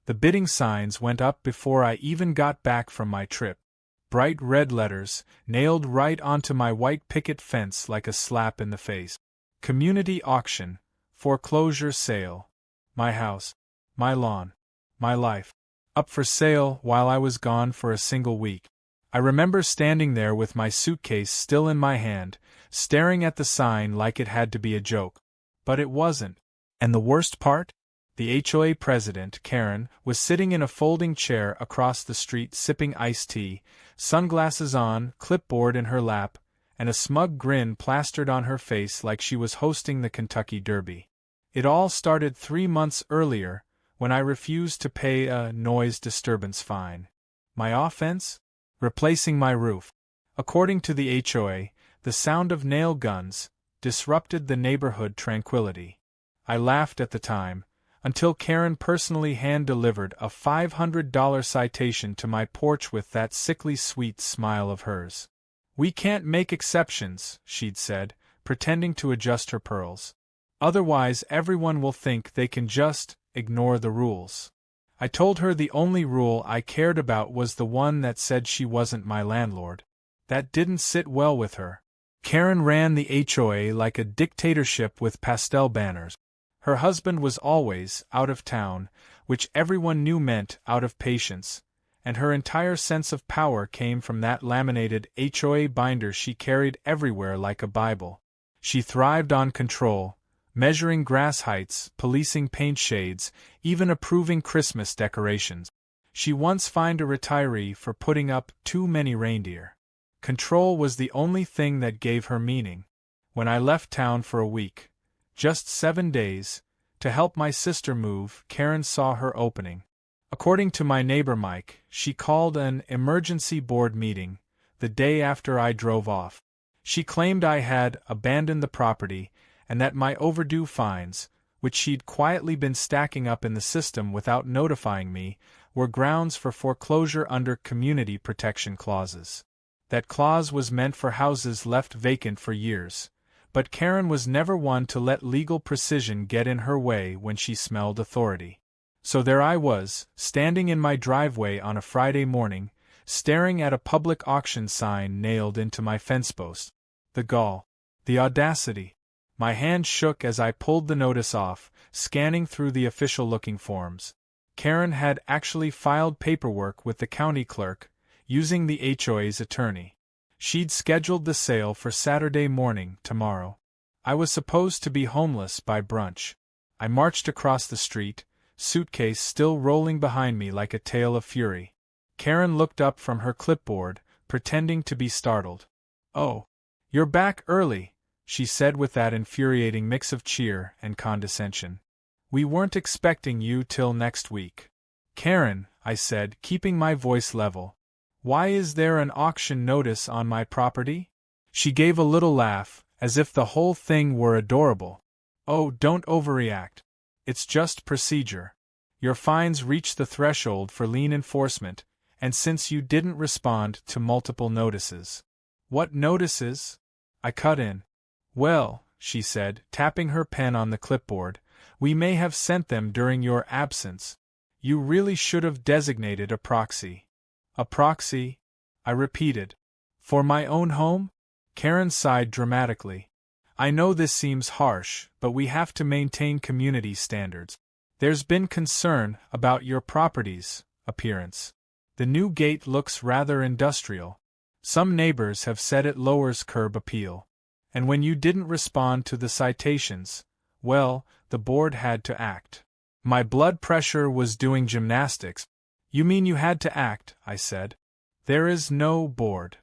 The bidding signs went up before I even got back from my trip. Bright red letters, nailed right onto my white picket fence like a slap in the face. Community auction, foreclosure sale. My house, my lawn, my life, up for sale while I was gone for a single week. I remember standing there with my suitcase still in my hand, staring at the sign like it had to be a joke. But it wasn't. And the worst part? The HOA president, Karen, was sitting in a folding chair across the street sipping iced tea, sunglasses on, clipboard in her lap, and a smug grin plastered on her face like she was hosting the Kentucky Derby. It all started 3 months earlier, when I refused to pay a noise disturbance fine. My offense? Replacing my roof. According to the HOA, the sound of nail guns disrupted the neighborhood tranquility. I laughed at the time, until Karen personally hand-delivered a $500 citation to my porch with that sickly sweet smile of hers. "We can't make exceptions," she'd said, pretending to adjust her pearls. "Otherwise everyone will think they can just ignore the rules." I told her the only rule I cared about was the one that said she wasn't my landlord. That didn't sit well with her. Karen ran the HOA like a dictatorship with pastel banners. Her husband was always out of town, which everyone knew meant out of patience, and her entire sense of power came from that laminated HOA binder she carried everywhere like a Bible. She thrived on control, measuring grass heights, policing paint shades, even approving Christmas decorations. She once fined a retiree for putting up too many reindeer. Control was the only thing that gave her meaning. When I left town for a week, just 7 days, to help my sister move, Karen saw her opening. According to my neighbor Mike, she called an emergency board meeting the day after I drove off. She claimed I had abandoned the property and that my overdue fines, which she'd quietly been stacking up in the system without notifying me, were grounds for foreclosure under community protection clauses. That clause was meant for houses left vacant for years. But Karen was never one to let legal precision get in her way when she smelled authority. So there I was, standing in my driveway on a Friday morning, staring at a public auction sign nailed into my fence post. The gall. The audacity. My hand shook as I pulled the notice off, scanning through the official-looking forms. Karen had actually filed paperwork with the county clerk, using the HOA's attorney. She'd scheduled the sale for Saturday morning, tomorrow. I was supposed to be homeless by brunch. I marched across the street, suitcase still rolling behind me like a tale of fury. Karen looked up from her clipboard, pretending to be startled. "Oh, you're back early," she said with that infuriating mix of cheer and condescension. "We weren't expecting you till next week." "Karen," I said, keeping my voice level, "why is there an auction notice on my property?" She gave a little laugh, as if the whole thing were adorable. "Oh, don't overreact. It's just procedure. Your fines reach the threshold for lien enforcement, and since you didn't respond to multiple notices." "What notices?" I cut in. "Well," she said, tapping her pen on the clipboard, "we may have sent them during your absence. You really should have designated a proxy." "A proxy?" I repeated. "For my own home?" Karen sighed dramatically. "I know this seems harsh, but we have to maintain community standards. There's been concern about your property's appearance. The new gate looks rather industrial. Some neighbors have said it lowers curb appeal. And when you didn't respond to the citations, well, the board had to act." My blood pressure was doing gymnastics. "You mean you had to act," I said. "There is no board.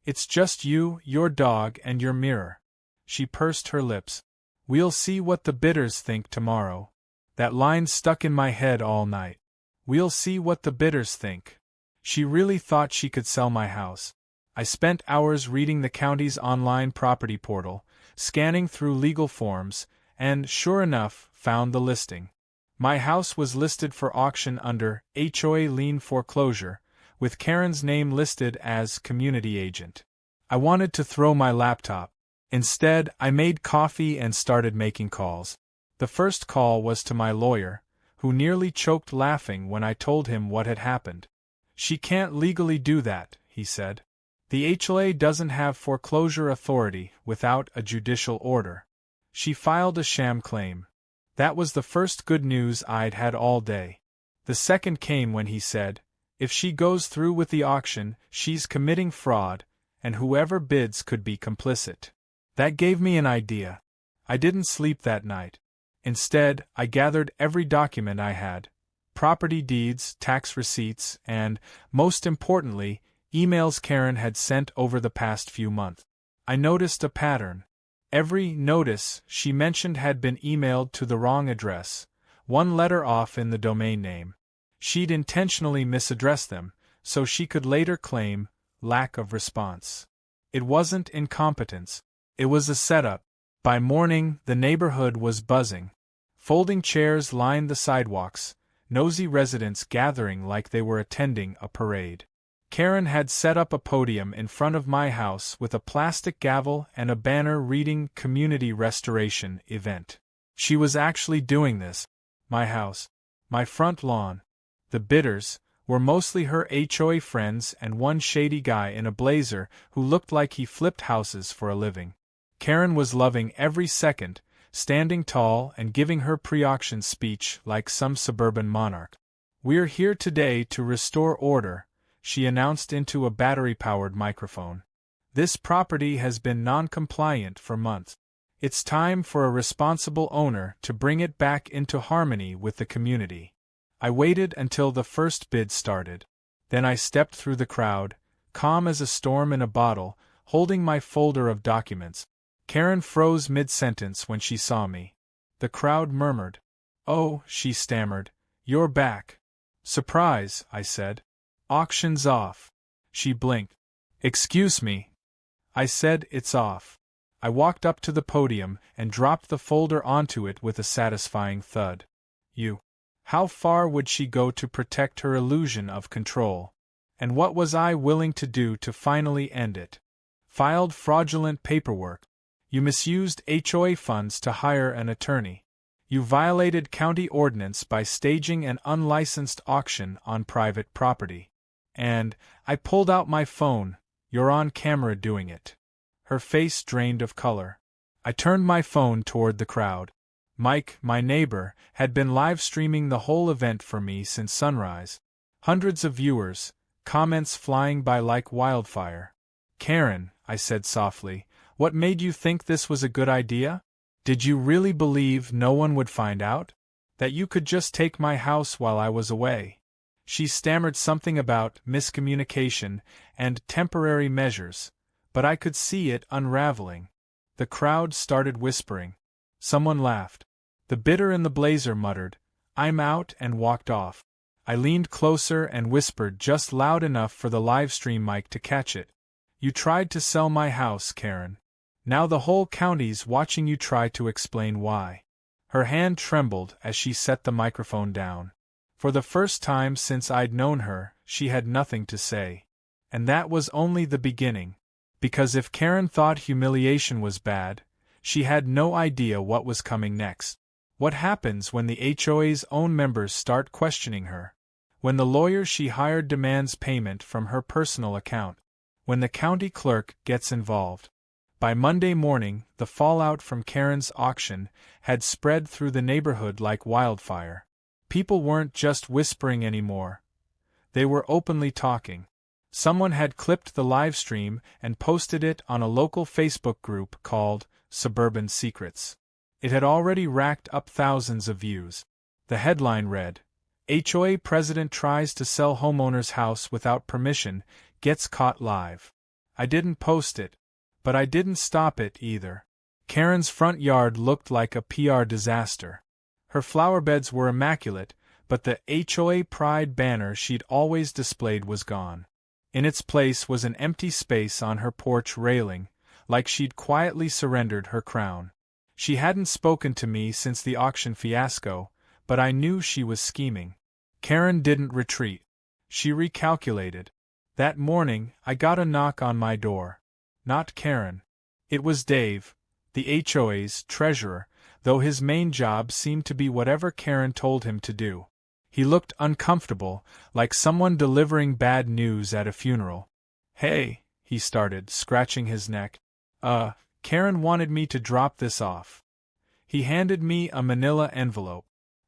It's just you, your dog, and your mirror." She pursed her lips. "We'll see what the bidders think tomorrow." That line stuck in my head all night. "We'll see what the bidders think." She really thought she could sell my house. I spent hours reading the county's online property portal, scanning through legal forms, and, sure enough, found the listing. My house was listed for auction under HOA lien foreclosure, with Karen's name listed as community agent. I wanted to throw my laptop. Instead, I made coffee and started making calls. The first call was to my lawyer, who nearly choked laughing when I told him what had happened. "She can't legally do that," he said. "The HOA doesn't have foreclosure authority without a judicial order." She filed a sham claim. That was the first good news I'd had all day. The second came when he said, "If she goes through with the auction, she's committing fraud, and whoever bids could be complicit." That gave me an idea. I didn't sleep that night. Instead, I gathered every document I had: property deeds, tax receipts, and, most importantly, emails Karen had sent over the past few months. I noticed a pattern. Every notice she mentioned had been emailed to the wrong address, one letter off in the domain name. She'd intentionally misaddressed them, so she could later claim lack of response. It wasn't incompetence. It was a setup. By morning, the neighborhood was buzzing. Folding chairs lined the sidewalks, nosy residents gathering like they were attending a parade. Karen had set up a podium in front of my house with a plastic gavel and a banner reading "Community Restoration Event." She was actually doing this. My house. My front lawn. The bidders were mostly her HOA friends and one shady guy in a blazer who looked like he flipped houses for a living. Karen was loving every second, standing tall and giving her pre-auction speech like some suburban monarch. "We're here today to restore order," she announced into a battery-powered microphone. "This property has been non-compliant for months. It's time for a responsible owner to bring it back into harmony with the community." I waited until the first bid started. Then I stepped through the crowd, calm as a storm in a bottle, holding my folder of documents. Karen froze mid-sentence when she saw me. The crowd murmured. "Oh," she stammered, "you're back." "Surprise," I said. "Auction's off." She blinked. "Excuse me." I said, "It's off." I walked up to the podium and dropped the folder onto it with a satisfying thud. "You." How far would she go to protect her illusion of control? And what was I willing to do to finally end it? Filed fraudulent paperwork. You misused HOA funds to hire an attorney. You violated county ordinance by staging an unlicensed auction on private property. And, I pulled out my phone, "You're on camera doing it." Her face drained of color. I turned my phone toward the crowd. Mike, my neighbor, had been live-streaming the whole event for me since sunrise. Hundreds of viewers, comments flying by like wildfire. "Karen," I said softly, "what made you think this was a good idea? Did you really believe no one would find out? That you could just take my house while I was away?" She stammered something about miscommunication and temporary measures, but I could see it unraveling. The crowd started whispering. Someone laughed. The bidder in the blazer muttered, "I'm out," and walked off. I leaned closer and whispered just loud enough for the live-stream mic to catch it. "You tried to sell my house, Karen. Now the whole county's watching you try to explain why." Her hand trembled as she set the microphone down. For the first time since I'd known her, she had nothing to say. And that was only the beginning. Because if Karen thought humiliation was bad, she had no idea what was coming next. What happens when the HOA's own members start questioning her? When the lawyer she hired demands payment from her personal account? When the county clerk gets involved? By Monday morning, the fallout from Karen's auction had spread through the neighborhood like wildfire. People weren't just whispering anymore. They were openly talking. Someone had clipped the live stream and posted it on a local Facebook group called Suburban Secrets. It had already racked up thousands of views. The headline read, "HOA President Tries to Sell Homeowner's House Without Permission, Gets Caught Live." I didn't post it, but I didn't stop it either. Karen's front yard looked like a PR disaster. Her flowerbeds were immaculate, but the HOA Pride banner she'd always displayed was gone. In its place was an empty space on her porch railing, like she'd quietly surrendered her crown. She hadn't spoken to me since the auction fiasco, but I knew she was scheming. Karen didn't retreat. She recalculated. That morning, I got a knock on my door. Not Karen. It was Dave, the HOA's treasurer, though his main job seemed to be whatever Karen told him to do. He looked uncomfortable, like someone delivering bad news at a funeral. "Hey," he started, scratching his neck. Karen wanted me to drop this off." He handed me a manila envelope.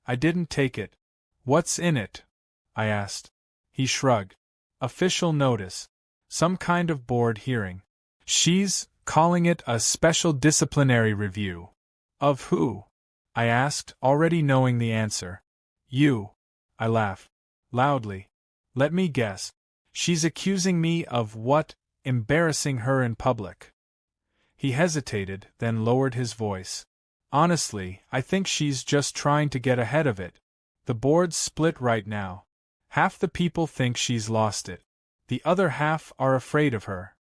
I didn't take it. "What's in it?" I asked. He shrugged. "Official notice. Some kind of board hearing. She's calling it a special disciplinary review." "Of who?" I asked, already knowing the answer. "You." I laughed. Loudly. "Let me guess. She's accusing me of what? Embarrassing her in public." He hesitated, then lowered his voice. "Honestly, I think she's just trying to get ahead of it. The board's split right now. Half the people think she's lost it. The other half are afraid of her."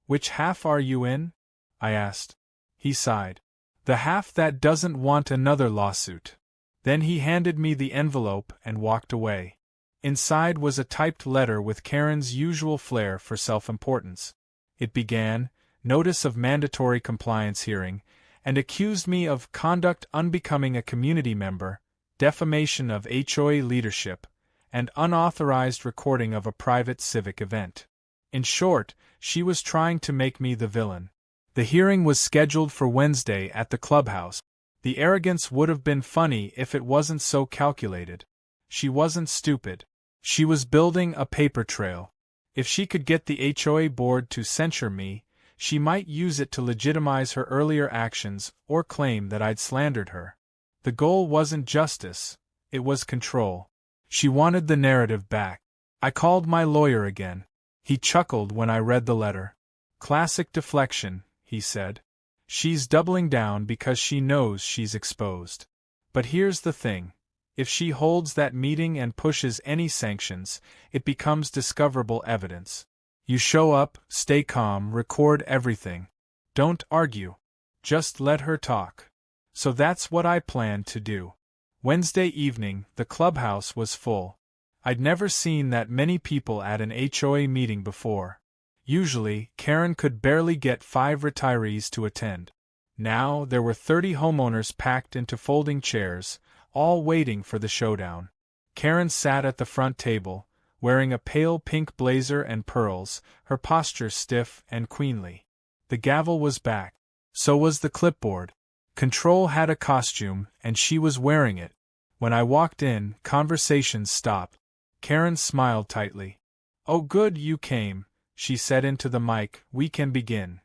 "Which half are you in?" I asked. He sighed. "The half that doesn't want another lawsuit." Then he handed me the envelope and walked away. Inside was a typed letter with Karen's usual flair for self-importance. It began, "Notice of mandatory compliance hearing," and accused me of conduct unbecoming a community member, defamation of HOA leadership, and unauthorized recording of a private civic event. In short, she was trying to make me the villain. The hearing was scheduled for Wednesday at the clubhouse. The arrogance would have been funny if it wasn't so calculated. She wasn't stupid. She was building a paper trail. If she could get the HOA board to censure me, she might use it to legitimize her earlier actions or claim that I'd slandered her. The goal wasn't justice, it was control. She wanted the narrative back. I called my lawyer again. He chuckled when I read the letter. "Classic deflection," he said. "She's doubling down because she knows she's exposed. But here's the thing. If she holds that meeting and pushes any sanctions, it becomes discoverable evidence. You show up, stay calm, record everything. Don't argue. Just let her talk." So that's what I planned to do. Wednesday evening, the clubhouse was full. I'd never seen that many people at an HOA meeting before. Usually, Karen could barely get 5 retirees to attend. Now, there were 30 homeowners packed into folding chairs, all waiting for the showdown. Karen sat at the front table, wearing a pale pink blazer and pearls, her posture stiff and queenly. The gavel was back. So was the clipboard. Control had a costume, and she was wearing it. When I walked in, conversations stopped. Karen smiled tightly. "Oh, good you came," she said into the mic. "We can begin."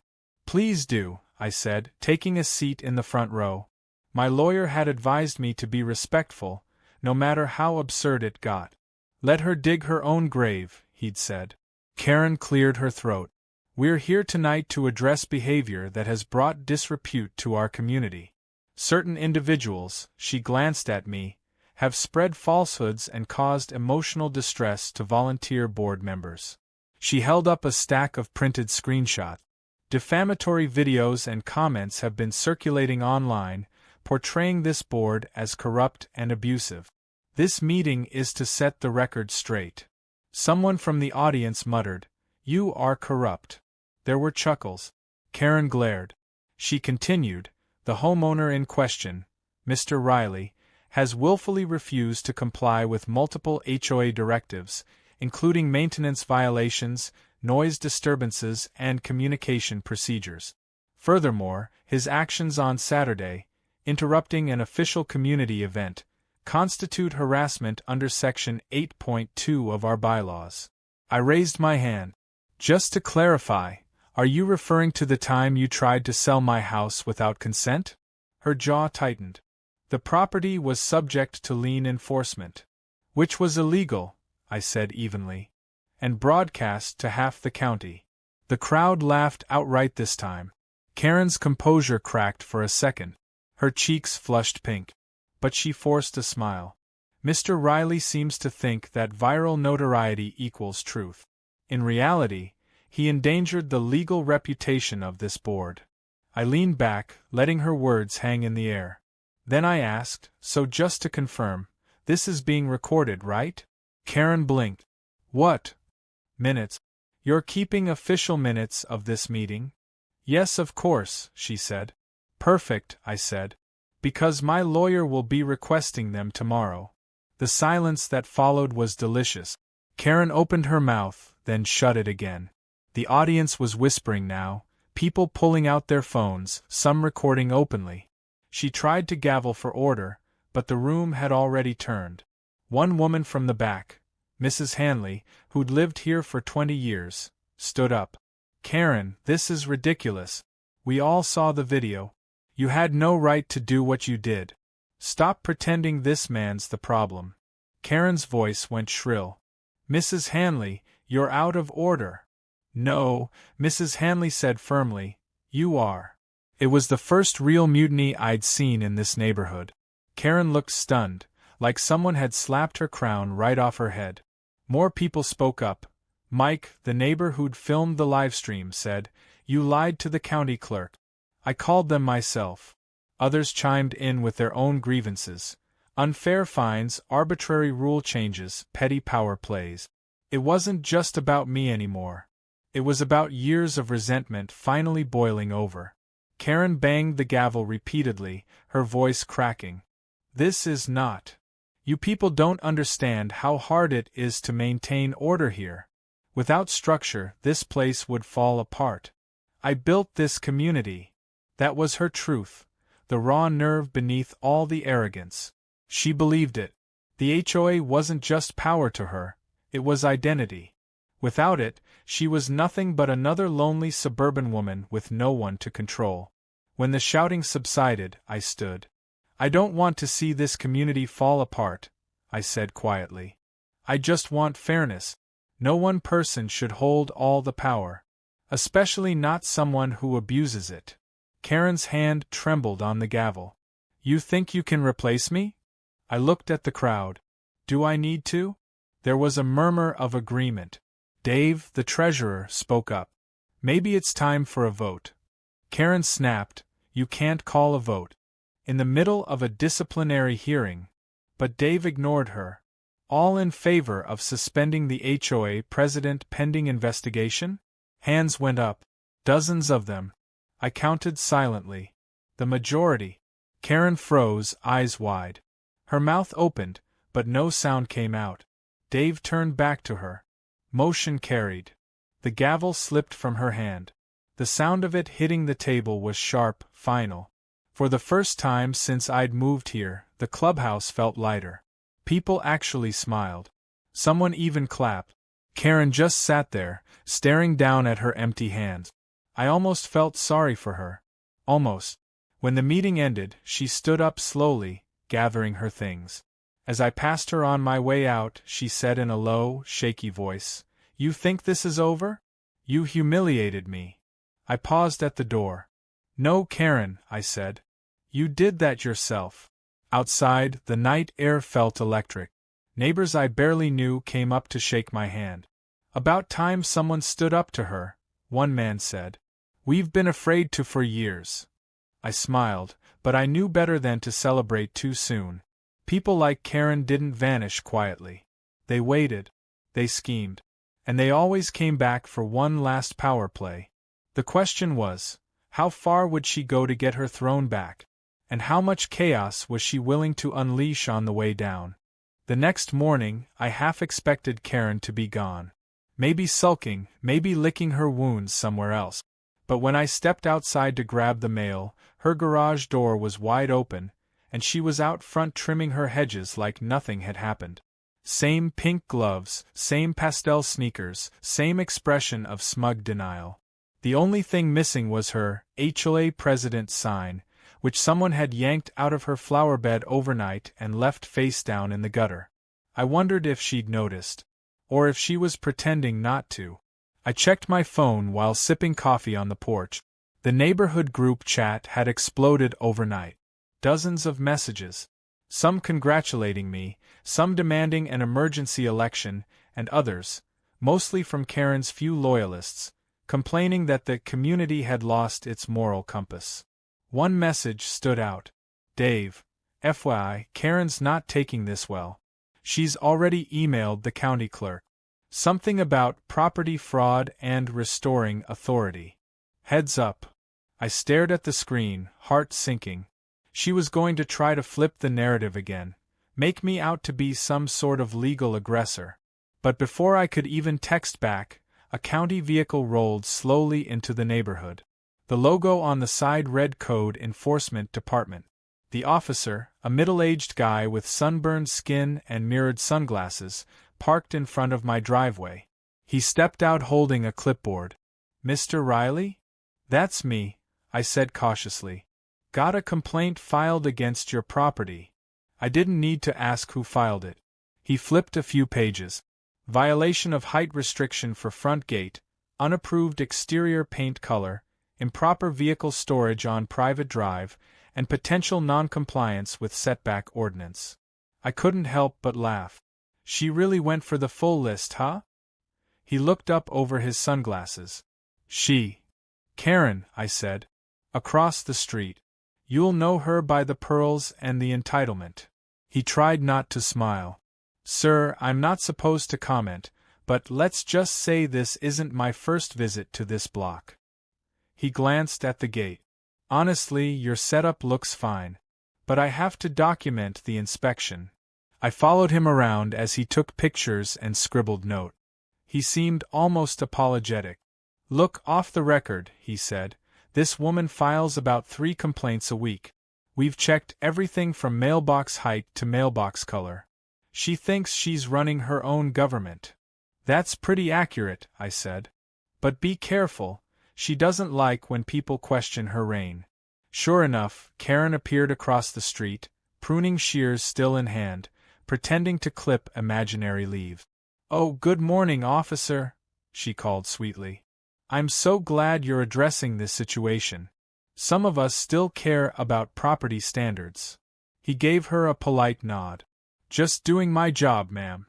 "Please do," I said, taking a seat in the front row. My lawyer had advised me to be respectful, no matter how absurd it got. "Let her dig her own grave," he'd said. Karen cleared her throat. "We're here tonight to address behavior that has brought disrepute to our community. Certain individuals," she glanced at me, "have spread falsehoods and caused emotional distress to volunteer board members." She held up a stack of printed screenshots. "Defamatory videos and comments have been circulating online, portraying this board as corrupt and abusive. This meeting is to set the record straight." Someone from the audience muttered, "You are corrupt." There were chuckles. Karen glared. She continued, "The homeowner in question, Mr. Riley, has willfully refused to comply with multiple HOA directives, including maintenance violations, noise disturbances, and communication procedures. Furthermore, his actions on Saturday, interrupting an official community event, constitute harassment under Section 8.2 of our bylaws." I raised my hand. "Just to clarify, are you referring to the time you tried to sell my house without consent?" Her jaw tightened. "The property was subject to lien enforcement." "Which was illegal," I said evenly, "and broadcast to half the county." The crowd laughed outright this time. Karen's composure cracked for a second. Her cheeks flushed pink. But she forced a smile. "Mr. Riley seems to think that viral notoriety equals truth. In reality, he endangered the legal reputation of this board." I leaned back, letting her words hang in the air. Then I asked, "So just to confirm, this is being recorded, right?" Karen blinked. "What? Minutes? You're keeping official minutes of this meeting?" "Yes, of course," she said. "Perfect," I said. Because my lawyer will be requesting them tomorrow. The silence that followed was delicious. Karen opened her mouth, then shut it again. The audience was whispering now, people pulling out their phones, some recording openly. She tried to gavel for order, but the room had already turned. One woman from the back, Mrs. Hanley, who'd lived here for 20 years, stood up. Karen, this is ridiculous. We all saw the video. You had no right to do what you did. Stop pretending this man's the problem. Karen's voice went shrill. Mrs. Hanley, you're out of order. No, Mrs. Hanley said firmly, you are. It was the first real mutiny I'd seen in this neighborhood. Karen looked stunned, like someone had slapped her crown right off her head. More people spoke up. Mike, the neighbor who'd filmed the livestream, said, you lied to the county clerk. I called them myself. Others chimed in with their own grievances. Unfair fines, arbitrary rule changes, petty power plays. It wasn't just about me anymore. It was about years of resentment finally boiling over. Karen banged the gavel repeatedly, her voice cracking. This is not. You people don't understand how hard it is to maintain order here. Without structure, this place would fall apart. I built this community. That was her truth, the raw nerve beneath all the arrogance. She believed it. The HOA wasn't just power to her, it was identity. Without it, she was nothing but another lonely suburban woman with no one to control. When the shouting subsided, I stood. I don't want to see this community fall apart, I said quietly. I just want fairness. No one person should hold all the power. Especially not someone who abuses it. Karen's hand trembled on the gavel. You think you can replace me? I looked at the crowd. Do I need to? There was a murmur of agreement. Dave, the treasurer, spoke up. Maybe it's time for a vote. Karen snapped, you can't call a vote. In the middle of a disciplinary hearing. But Dave ignored her. All in favor of suspending the HOA president pending investigation? Hands went up. Dozens of them. I counted silently. The majority. Karen froze, eyes wide. Her mouth opened, but no sound came out. Dave turned back to her. Motion carried. The gavel slipped from her hand. The sound of it hitting the table was sharp, final. For the first time since I'd moved here, the clubhouse felt lighter. People actually smiled. Someone even clapped. Karen just sat there, staring down at her empty hands. I almost felt sorry for her. Almost. When the meeting ended, she stood up slowly, gathering her things. As I passed her on my way out, she said in a low, shaky voice, You think this is over? You humiliated me. I paused at the door. No, Karen, I said. You did that yourself. Outside, the night air felt electric. Neighbors I barely knew came up to shake my hand. About time someone stood up to her, one man said. We've been afraid to for years. I smiled, but I knew better than to celebrate too soon. People like Karen didn't vanish quietly. They waited. They schemed. And they always came back for one last power play. The question was, how far would she go to get her throne back? And how much chaos was she willing to unleash on the way down? The next morning, I half expected Karen to be gone. Maybe sulking, maybe licking her wounds somewhere else. But when I stepped outside to grab the mail, her garage door was wide open, and she was out front trimming her hedges like nothing had happened. Same pink gloves, same pastel sneakers, same expression of smug denial. The only thing missing was her HOA president sign, which someone had yanked out of her flower bed overnight and left face down in the gutter. I wondered if she'd noticed. Or if she was pretending not to. I checked my phone while sipping coffee on the porch. The neighborhood group chat had exploded overnight. Dozens of messages. Some congratulating me, some demanding an emergency election, and others, mostly from Karen's few loyalists, complaining that the community had lost its moral compass. One message stood out. Dave, FYI, Karen's not taking this well. She's already emailed the county clerk. Something about property fraud and restoring authority. Heads up. I stared at the screen, heart sinking. She was going to try to flip the narrative again, make me out to be some sort of legal aggressor. But before I could even text back, a county vehicle rolled slowly into the neighborhood. The logo on the side read Code Enforcement Department. The officer, a middle-aged guy with sunburned skin and mirrored sunglasses, parked in front of my driveway. He stepped out holding a clipboard. "Mr. Riley?" "That's me," I said cautiously. "Got a complaint filed against your property." I didn't need to ask who filed it. He flipped a few pages. Violation of height restriction for front gate, unapproved exterior paint color, improper vehicle storage on private drive, and potential non-compliance with setback ordinance. I couldn't help but laugh. She really went for the full list, huh? He looked up over his sunglasses. "She. Karen," I said. "Across the street. You'll know her by the pearls and the entitlement." He tried not to smile. "Sir, I'm not supposed to comment, but let's just say this isn't my first visit to this block." He glanced at the gate. "Honestly, your setup looks fine. But I have to document the inspection." I followed him around as he took pictures and scribbled note. He seemed almost apologetic. "Look, off the record," he said, "this woman files about 3 complaints a week. We've checked everything from mailbox height to mailbox color. She thinks she's running her own government." "That's pretty accurate," I said. "But be careful, she doesn't like when people question her reign." Sure enough, Karen appeared across the street, pruning shears still in hand, pretending to clip imaginary leaves. "Oh, good morning, officer," she called sweetly. "I'm so glad you're addressing this situation. Some of us still care about property standards." He gave her a polite nod. "Just doing my job, ma'am."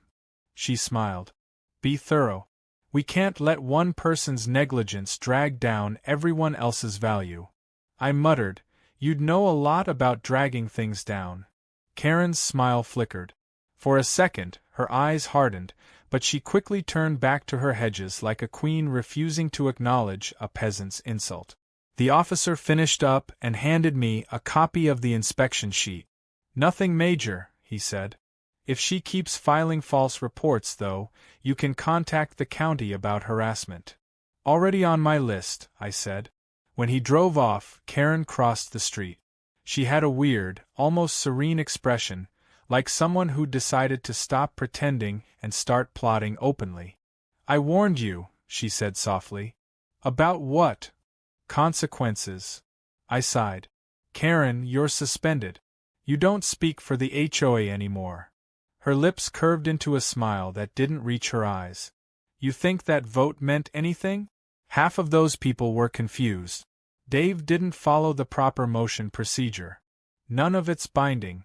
She smiled. "Be thorough. We can't let one person's negligence drag down everyone else's value." I muttered, "You'd know a lot about dragging things down." Karen's smile flickered. For a second, her eyes hardened, but she quickly turned back to her hedges like a queen refusing to acknowledge a peasant's insult. The officer finished up and handed me a copy of the inspection sheet. "Nothing major," he said. "If she keeps filing false reports, though, you can contact the county about harassment." "Already on my list," I said. When he drove off, Karen crossed the street. She had a weird, almost serene expression, like someone who'd decided to stop pretending and start plotting openly. "I warned you," she said softly. "About what?" "Consequences." I sighed. "Karen, you're suspended. You don't speak for the HOA anymore." Her lips curved into a smile that didn't reach her eyes. "You think that vote meant anything?" Half of those people were confused. Dave didn't follow the proper motion procedure. "None of it's binding."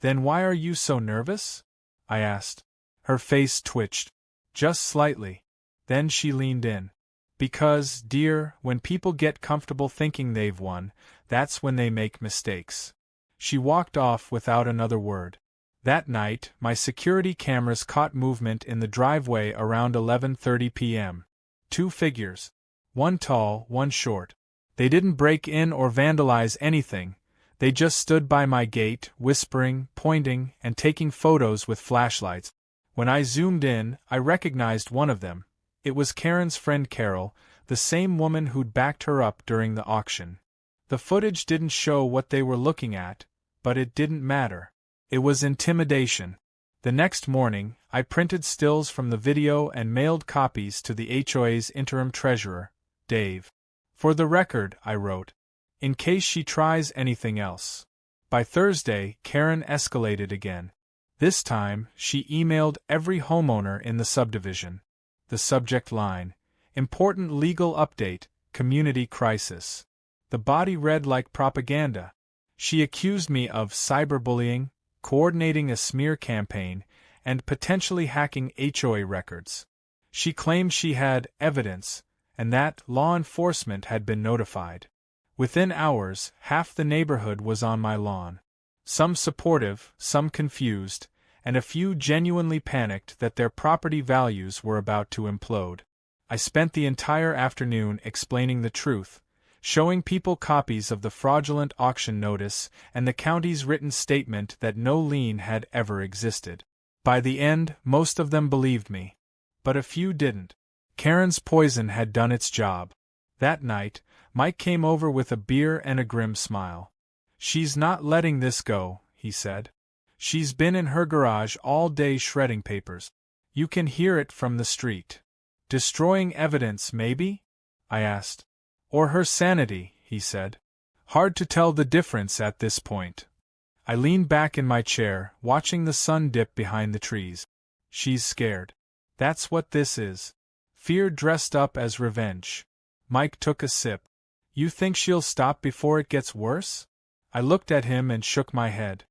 "Then why are you so nervous?" I asked. Her face twitched. Just slightly. Then she leaned in. "Because, dear, when people get comfortable thinking they've won, that's when they make mistakes." She walked off without another word. That night, my security cameras caught movement in the driveway around 11:30 p.m. 2 figures. One tall, one short. They didn't break in or vandalize anything. They just stood by my gate, whispering, pointing, and taking photos with flashlights. When I zoomed in, I recognized one of them. It was Karen's friend Carol, the same woman who'd backed her up during the auction. The footage didn't show what they were looking at, but it didn't matter. It was intimidation. The next morning, I printed stills from the video and mailed copies to the HOA's interim treasurer, Dave. "For the record," I wrote, "in case she tries anything else." By Thursday, Karen escalated again. This time, she emailed every homeowner in the subdivision. The subject line: "Important legal update, community crisis." The body read like propaganda. She accused me of cyberbullying, coordinating a smear campaign, and potentially hacking HOA records. She claimed she had evidence, and that law enforcement had been notified. Within hours, half the neighborhood was on my lawn. Some supportive, some confused, and a few genuinely panicked that their property values were about to implode. I spent the entire afternoon explaining the truth, showing people copies of the fraudulent auction notice and the county's written statement that no lien had ever existed. By the end, most of them believed me. But a few didn't. Karen's poison had done its job. That night, Mike came over with a beer and a grim smile. "She's not letting this go," he said. "She's been in her garage all day shredding papers. You can hear it from the street." "Destroying evidence, maybe?" I asked. "Or her sanity," he said. "Hard to tell the difference at this point." I leaned back in my chair, watching the sun dip behind the trees. "She's scared. That's what this is. Fear dressed up as revenge." Mike took a sip. "You think she'll stop before it gets worse?" I looked at him and shook my head.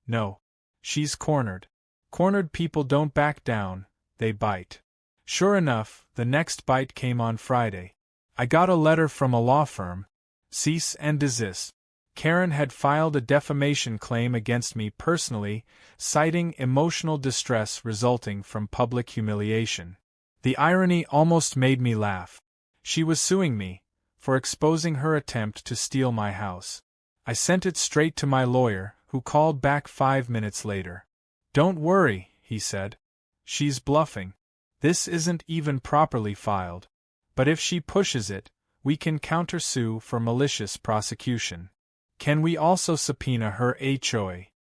"No. She's cornered. Cornered people don't back down, they bite." Sure enough, the next bite came on Friday. I got a letter from a law firm. Cease and desist. Karen had filed a defamation claim against me personally, citing emotional distress resulting from public humiliation. The irony almost made me laugh. She was suing me for exposing her attempt to steal my house. I sent it straight to my lawyer, who called back 5 minutes later. "Don't worry," he said. "She's bluffing. This isn't even properly filed. But if she pushes it, we can countersue for malicious prosecution." "Can we also subpoena her HOA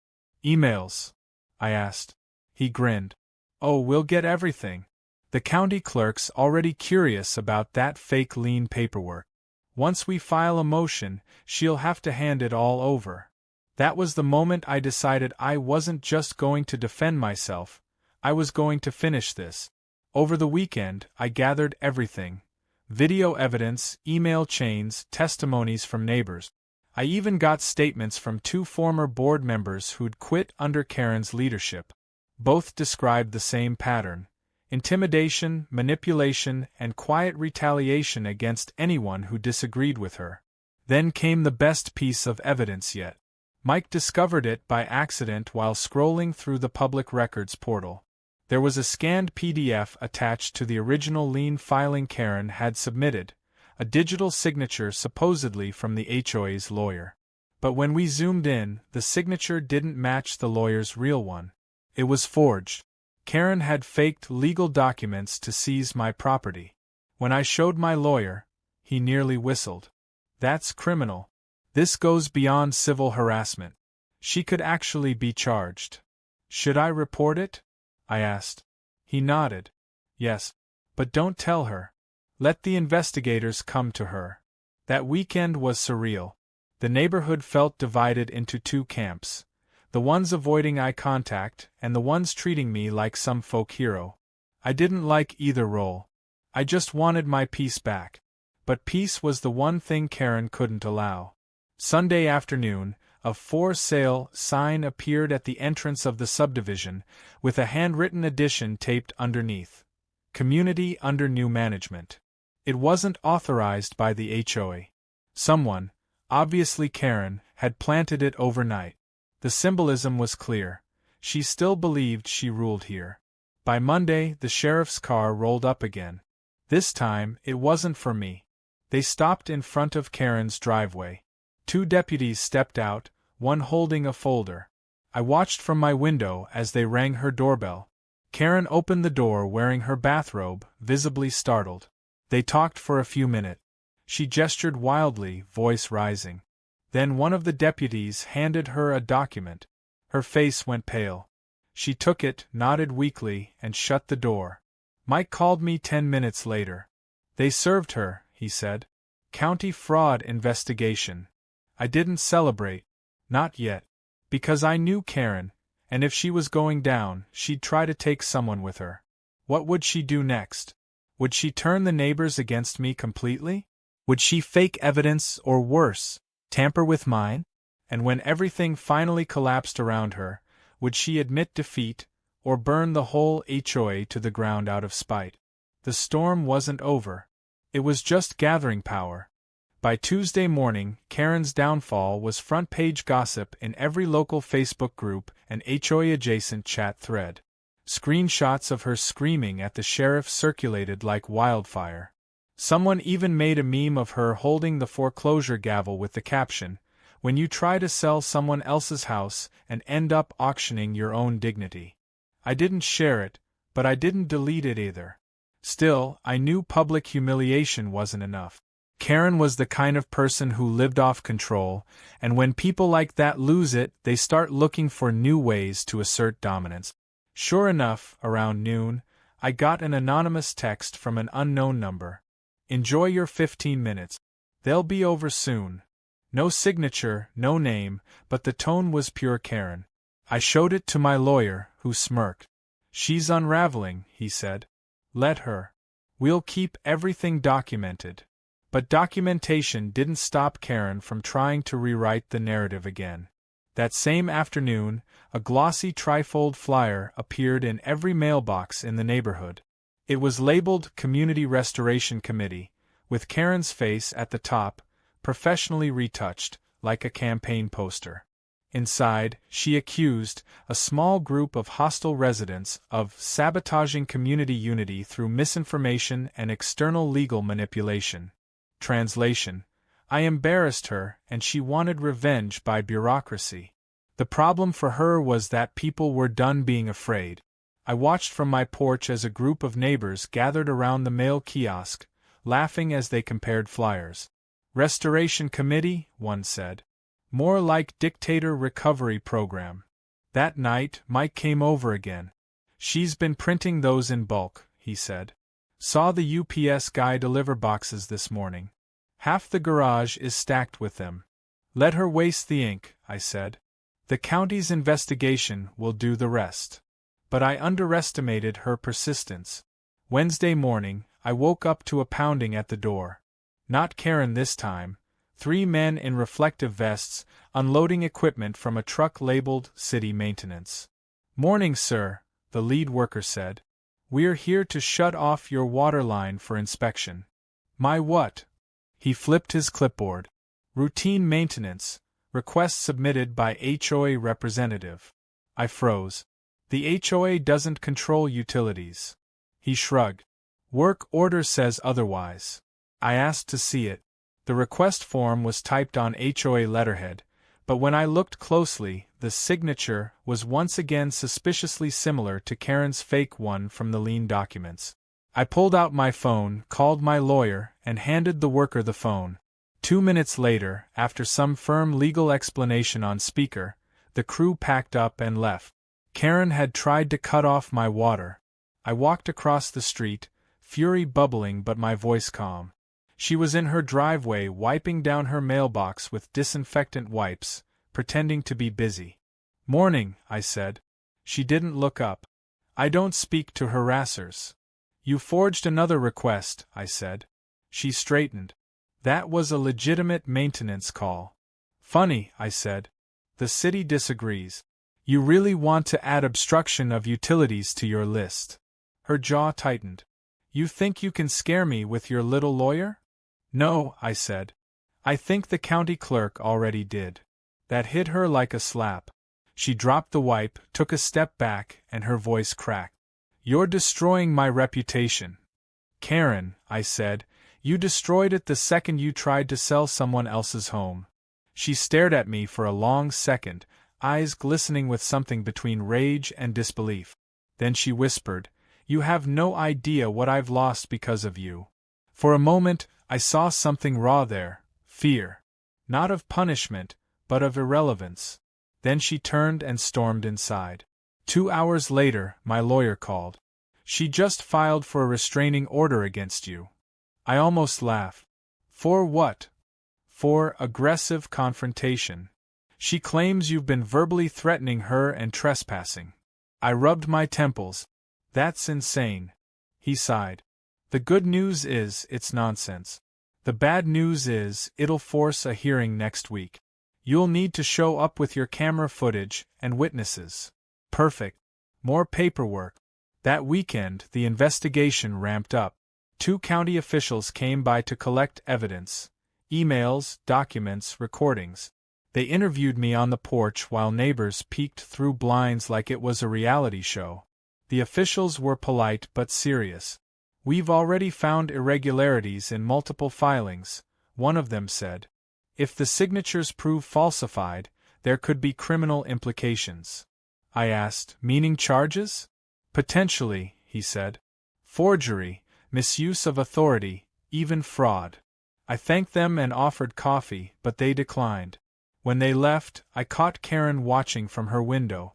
emails?" I asked. He grinned. "Oh, we'll get everything. The county clerk's already curious about that fake lien paperwork. Once we file a motion, she'll have to hand it all over." That was the moment I decided I wasn't just going to defend myself, I was going to finish this. Over the weekend, I gathered everything. Video evidence, email chains, testimonies from neighbors. I even got statements from 2 former board members who'd quit under Karen's leadership. Both described the same pattern: intimidation, manipulation, and quiet retaliation against anyone who disagreed with her. Then came the best piece of evidence yet. Mike discovered it by accident while scrolling through the public records portal. There was a scanned PDF attached to the original lien filing Karen had submitted, a digital signature supposedly from the HOA's lawyer. But when we zoomed in, the signature didn't match the lawyer's real one. It was forged. Karen had faked legal documents to seize my property. When I showed my lawyer, he nearly whistled. "That's criminal. This goes beyond civil harassment. She could actually be charged." "Should I report it?" I asked. He nodded. "Yes. But don't tell her. Let the investigators come to her." That weekend was surreal. The neighborhood felt divided into 2 camps: the ones avoiding eye contact and the ones treating me like some folk hero. I didn't like either role. I just wanted my peace back. But peace was the one thing Karen couldn't allow. Sunday afternoon, a for sale sign appeared at the entrance of the subdivision, with a handwritten addition taped underneath: "Community under new management." It wasn't authorized by the HOA. Someone, obviously Karen, had planted it overnight. The symbolism was clear. She still believed she ruled here. By Monday, the sheriff's car rolled up again. This time, it wasn't for me. They stopped in front of Karen's driveway. 2 deputies stepped out, one holding a folder. I watched from my window as they rang her doorbell. Karen opened the door wearing her bathrobe, visibly startled. They talked for a few minutes. She gestured wildly, voice rising. Then one of the deputies handed her a document. Her face went pale. She took it, nodded weakly, and shut the door. Mike called me 10 minutes later. "They served her," he said. "County fraud investigation." I didn't celebrate. Not yet. Because I knew Karen, and if she was going down, she'd try to take someone with her. What would she do next? Would she turn the neighbors against me completely? Would she fake evidence or worse, tamper with mine? And when everything finally collapsed around her, would she admit defeat, or burn the whole HOA to the ground out of spite? The storm wasn't over. It was just gathering power. By Tuesday morning, Karen's downfall was front-page gossip in every local Facebook group and HOA-adjacent chat thread. Screenshots of her screaming at the sheriff circulated like wildfire. Someone even made a meme of her holding the foreclosure gavel with the caption, "When you try to sell someone else's house and end up auctioning your own dignity." I didn't share it, but I didn't delete it either. Still, I knew public humiliation wasn't enough. Karen was the kind of person who lived off control, and when people like that lose it, they start looking for new ways to assert dominance. Sure enough, around noon, I got an anonymous text from an unknown number. "Enjoy your 15 minutes. They'll be over soon." No signature, no name, but the tone was pure Karen. I showed it to my lawyer, who smirked. "She's unraveling," he said. "Let her. We'll keep everything documented." But documentation didn't stop Karen from trying to rewrite the narrative again. That same afternoon, a glossy trifold flyer appeared in every mailbox in the neighborhood. It was labeled Community Restoration Committee, with Karen's face at the top, professionally retouched, like a campaign poster. Inside, she accused a small group of hostile residents of sabotaging community unity through misinformation and external legal manipulation. Translation: I embarrassed her, and she wanted revenge by bureaucracy. The problem for her was that people were done being afraid. I watched from my porch as a group of neighbors gathered around the mail kiosk, laughing as they compared flyers. "Restoration Committee," one said. "More like Dictator Recovery Program." That night, Mike came over again. "She's been printing those in bulk," he said. "Saw the UPS guy deliver boxes this morning. Half the garage is stacked with them." "Let her waste the ink," I said. "The county's investigation will do the rest." But I underestimated her persistence. Wednesday morning, I woke up to a pounding at the door. Not Karen this time. 3 men in reflective vests, unloading equipment from a truck labeled City Maintenance. "Morning, sir," the lead worker said. "We're here to shut off your water line for inspection." "My what?" He flipped his clipboard. "Routine maintenance. Request submitted by HOA representative." I froze. "The HOA doesn't control utilities." He shrugged. "Work order says otherwise." I asked to see it. The request form was typed on HOA letterhead, but when I looked closely, the signature was once again suspiciously similar to Karen's fake one from the lien documents. I pulled out my phone, called my lawyer, and handed the worker the phone. 2 minutes later, after some firm legal explanation on speaker, the crew packed up and left. Karen had tried to cut off my water. I walked across the street, fury bubbling but my voice calm. She was in her driveway wiping down her mailbox with disinfectant wipes, pretending to be busy. "Morning," I said. She didn't look up. "I don't speak to harassers." "You forged another request," I said. She straightened. "That was a legitimate maintenance call." "Funny," I said. "The city disagrees. You really want to add obstruction of utilities to your list." Her jaw tightened. "You think you can scare me with your little lawyer?" "No," I said. "I think the county clerk already did." That hit her like a slap. She dropped the wipe, took a step back, and her voice cracked. "You're destroying my reputation." "Karen," I said, "you destroyed it the second you tried to sell someone else's home." She stared at me for a long second, eyes glistening with something between rage and disbelief. Then she whispered, "You have no idea what I've lost because of you." For a moment, I saw something raw there, fear. Not of punishment, but of irrelevance. Then she turned and stormed inside. 2 hours later, my lawyer called. "She just filed for a restraining order against you." I almost laughed. "For what?" "For aggressive confrontation. She claims you've been verbally threatening her and trespassing." I rubbed my temples. "That's insane." He sighed. "The good news is it's nonsense. The bad news is it'll force a hearing next week. You'll need to show up with your camera footage and witnesses." Perfect. More paperwork. That weekend, the investigation ramped up. 2 county officials came by to collect evidence: emails, documents, recordings. They interviewed me on the porch while neighbors peeked through blinds like it was a reality show. The officials were polite but serious. "We've already found irregularities in multiple filings," one of them said. "If the signatures prove falsified, there could be criminal implications." I asked, "Meaning charges?" "Potentially," he said. "Forgery, misuse of authority, even fraud." I thanked them and offered coffee, but they declined. When they left, I caught Karen watching from her window.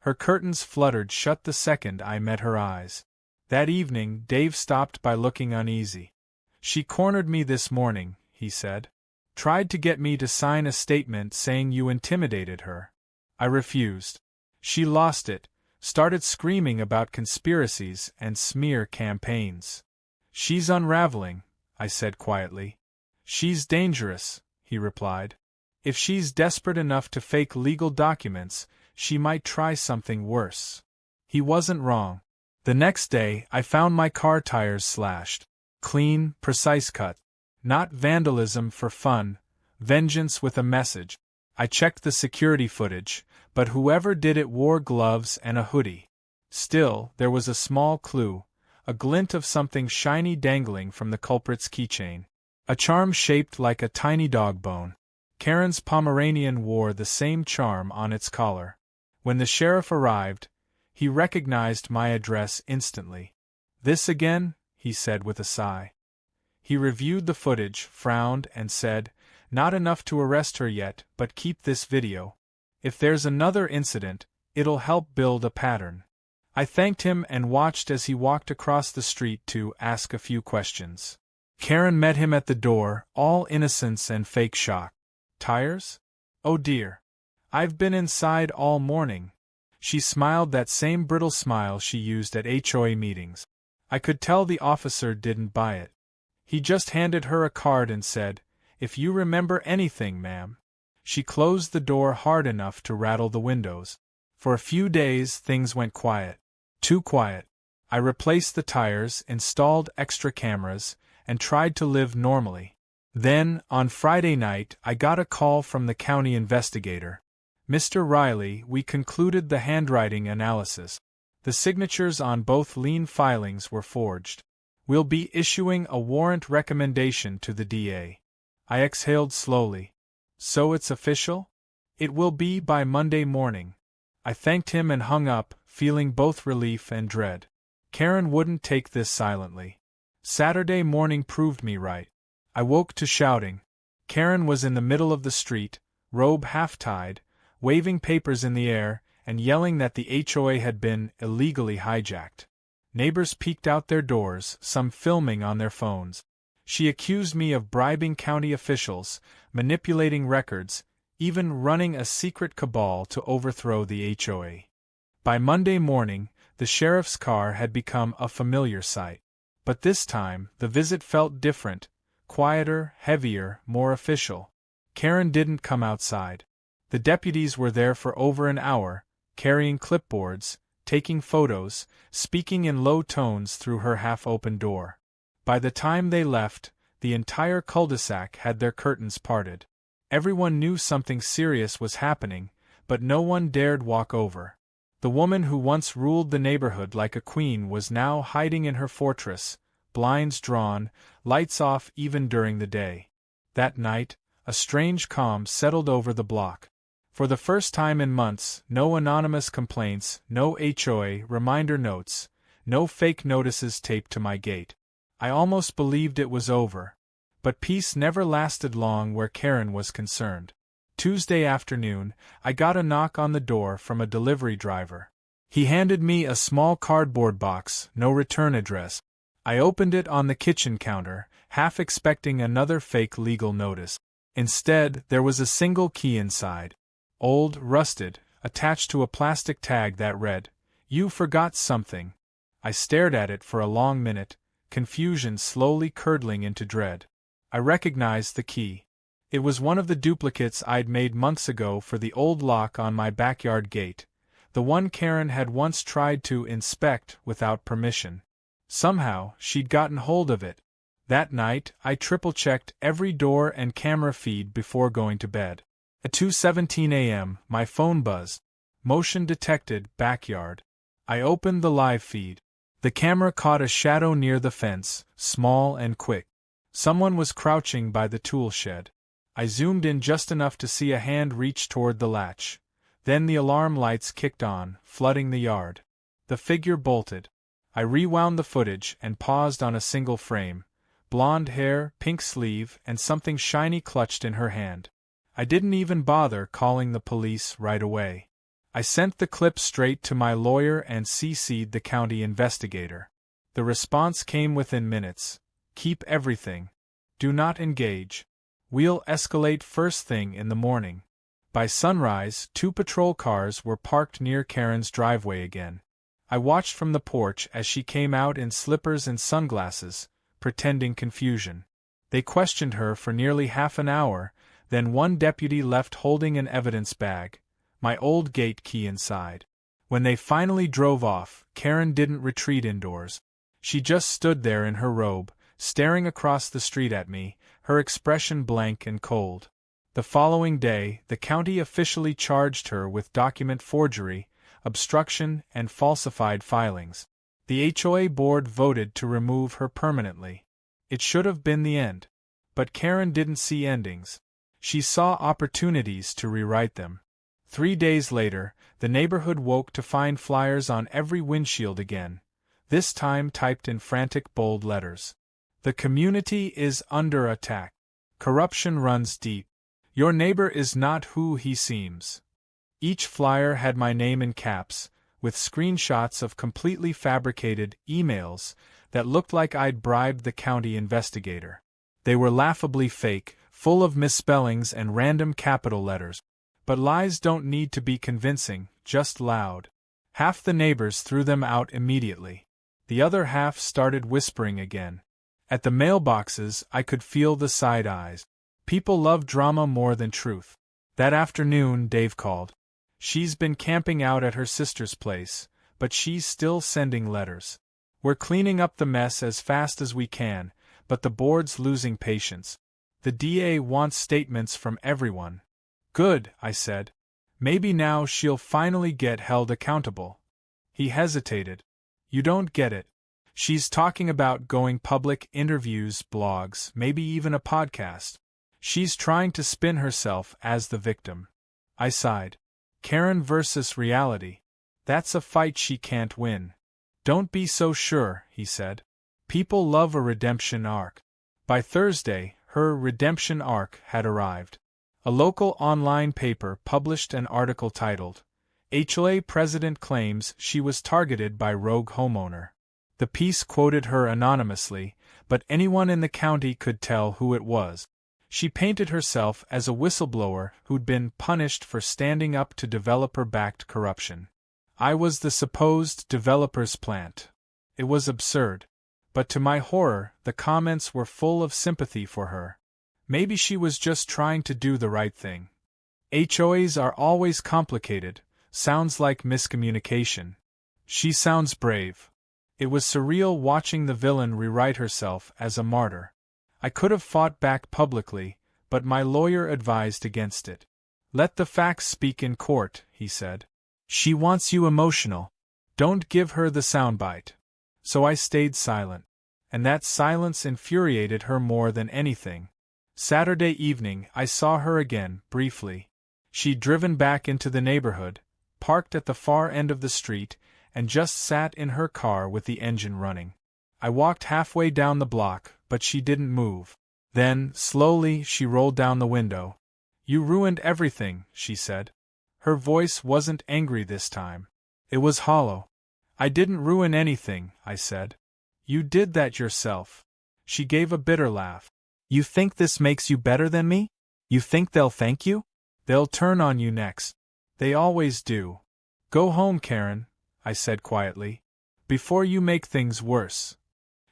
Her curtains fluttered shut the second I met her eyes. That evening, Dave stopped by looking uneasy. "She cornered me this morning," he said. "Tried to get me to sign a statement saying you intimidated her. I refused. She lost it, started screaming about conspiracies and smear campaigns." "She's unraveling," I said quietly. "She's dangerous," he replied. "If she's desperate enough to fake legal documents, she might try something worse." He wasn't wrong. The next day, I found my car tires slashed. Clean, precise cut. Not vandalism for fun, vengeance with a message. I checked the security footage, but whoever did it wore gloves and a hoodie. Still, there was a small clue, a glint of something shiny dangling from the culprit's keychain. A charm shaped like a tiny dog bone. Karen's Pomeranian wore the same charm on its collar. When the sheriff arrived, he recognized my address instantly. "This again?" he said with a sigh. He reviewed the footage, frowned, and said, "Not enough to arrest her yet, but keep this video. If there's another incident, it'll help build a pattern." I thanked him and watched as he walked across the street to ask a few questions. Karen met him at the door, all innocence and fake shock. "Tires? Oh dear. I've been inside all morning." She smiled that same brittle smile she used at HOA meetings. I could tell the officer didn't buy it. He just handed her a card and said, "If you remember anything, ma'am." She closed the door hard enough to rattle the windows. For a few days, things went quiet. Too quiet. I replaced the tires, installed extra cameras, and tried to live normally. Then, on Friday night, I got a call from the county investigator. "Mr. Riley, we concluded the handwriting analysis. The signatures on both lien filings were forged. We'll be issuing a warrant recommendation to the DA." I exhaled slowly. "So it's official?" "It will be by Monday morning." I thanked him and hung up, feeling both relief and dread. Karen wouldn't take this silently. Saturday morning proved me right. I woke to shouting. Karen was in the middle of the street, robe half-tied, waving papers in the air, and yelling that the HOA had been illegally hijacked. Neighbors peeked out their doors, some filming on their phones. She accused me of bribing county officials, manipulating records, even running a secret cabal to overthrow the HOA. By Monday morning, the sheriff's car had become a familiar sight. But this time, the visit felt different, quieter, heavier, more official. Karen didn't come outside. The deputies were there for over an hour, carrying clipboards, taking photos, speaking in low tones through her half-open door. By the time they left, the entire cul-de-sac had their curtains parted. Everyone knew something serious was happening, but no one dared walk over. The woman who once ruled the neighborhood like a queen was now hiding in her fortress, blinds drawn, lights off even during the day. That night, a strange calm settled over the block. For the first time in months, no anonymous complaints, no HOA reminder notes, no fake notices taped to my gate. I almost believed it was over. But peace never lasted long where Karen was concerned. Tuesday afternoon, I got a knock on the door from a delivery driver. He handed me a small cardboard box, no return address. I opened it on the kitchen counter, half expecting another fake legal notice. Instead, there was a single key inside. Old, rusted, attached to a plastic tag that read, "You forgot something." I stared at it for a long minute, confusion slowly curdling into dread. I recognized the key. It was one of the duplicates I'd made months ago for the old lock on my backyard gate, the one Karen had once tried to inspect without permission. Somehow, she'd gotten hold of it. That night, I triple-checked every door and camera feed before going to bed. At 2:17 a.m., my phone buzzed. Motion detected, backyard. I opened the live feed. The camera caught a shadow near the fence, small and quick. Someone was crouching by the tool shed. I zoomed in just enough to see a hand reach toward the latch. Then the alarm lights kicked on, flooding the yard. The figure bolted. I rewound the footage and paused on a single frame. Blonde hair, pink sleeve, and something shiny clutched in her hand. I didn't even bother calling the police right away. I sent the clip straight to my lawyer and CC'd the county investigator. The response came within minutes. Keep everything. Do not engage. We'll escalate first thing in the morning. By sunrise, 2 patrol cars were parked near Karen's driveway again. I watched from the porch as she came out in slippers and sunglasses, pretending confusion. They questioned her for nearly half an hour, then one deputy left holding an evidence bag, my old gate key inside. When they finally drove off, Karen didn't retreat indoors. She just stood there in her robe, staring across the street at me, her expression blank and cold. The following day, the county officially charged her with document forgery, obstruction, and falsified filings. The HOA board voted to remove her permanently. It should have been the end. But Karen didn't see endings. She saw opportunities to rewrite them. 3 days later, the neighborhood woke to find flyers on every windshield again, this time typed in frantic bold letters. The community is under attack. Corruption runs deep. Your neighbor is not who he seems. Each flyer had my name in caps, with screenshots of completely fabricated emails that looked like I'd bribed the county investigator. They were laughably fake, full of misspellings and random capital letters. But lies don't need to be convincing, just loud. Half the neighbors threw them out immediately. The other half started whispering again. At the mailboxes, I could feel the side eyes. People love drama more than truth. That afternoon, Dave called. She's been camping out at her sister's place, but she's still sending letters. We're cleaning up the mess as fast as we can, but the board's losing patience. The DA wants statements from everyone. Good, I said. Maybe now she'll finally get held accountable. He hesitated. You don't get it. She's talking about going public, interviews, blogs, maybe even a podcast. She's trying to spin herself as the victim. I sighed. Karen versus reality. That's a fight she can't win. Don't be so sure, he said. People love a redemption arc. By Thursday, her redemption arc had arrived. A local online paper published an article titled, HOA President Claims She Was Targeted by Rogue Homeowner. The piece quoted her anonymously, but anyone in the county could tell who it was. She painted herself as a whistleblower who'd been punished for standing up to developer-backed corruption. I was the supposed developer's plant. It was absurd. But to my horror, the comments were full of sympathy for her. Maybe she was just trying to do the right thing. HOAs are always complicated, sounds like miscommunication. She sounds brave. It was surreal watching the villain rewrite herself as a martyr. I could have fought back publicly, but my lawyer advised against it. Let the facts speak in court, he said. She wants you emotional. Don't give her the soundbite. So I stayed silent. And that silence infuriated her more than anything. Saturday evening, I saw her again, briefly. She'd driven back into the neighborhood, parked at the far end of the street, and just sat in her car with the engine running. I walked halfway down the block, but she didn't move. Then, slowly, she rolled down the window. You ruined everything, she said. Her voice wasn't angry this time. It was hollow. I didn't ruin anything, I said. You did that yourself. She gave a bitter laugh. You think this makes you better than me? You think they'll thank you? They'll turn on you next. They always do. Go home, Karen, I said quietly, before you make things worse.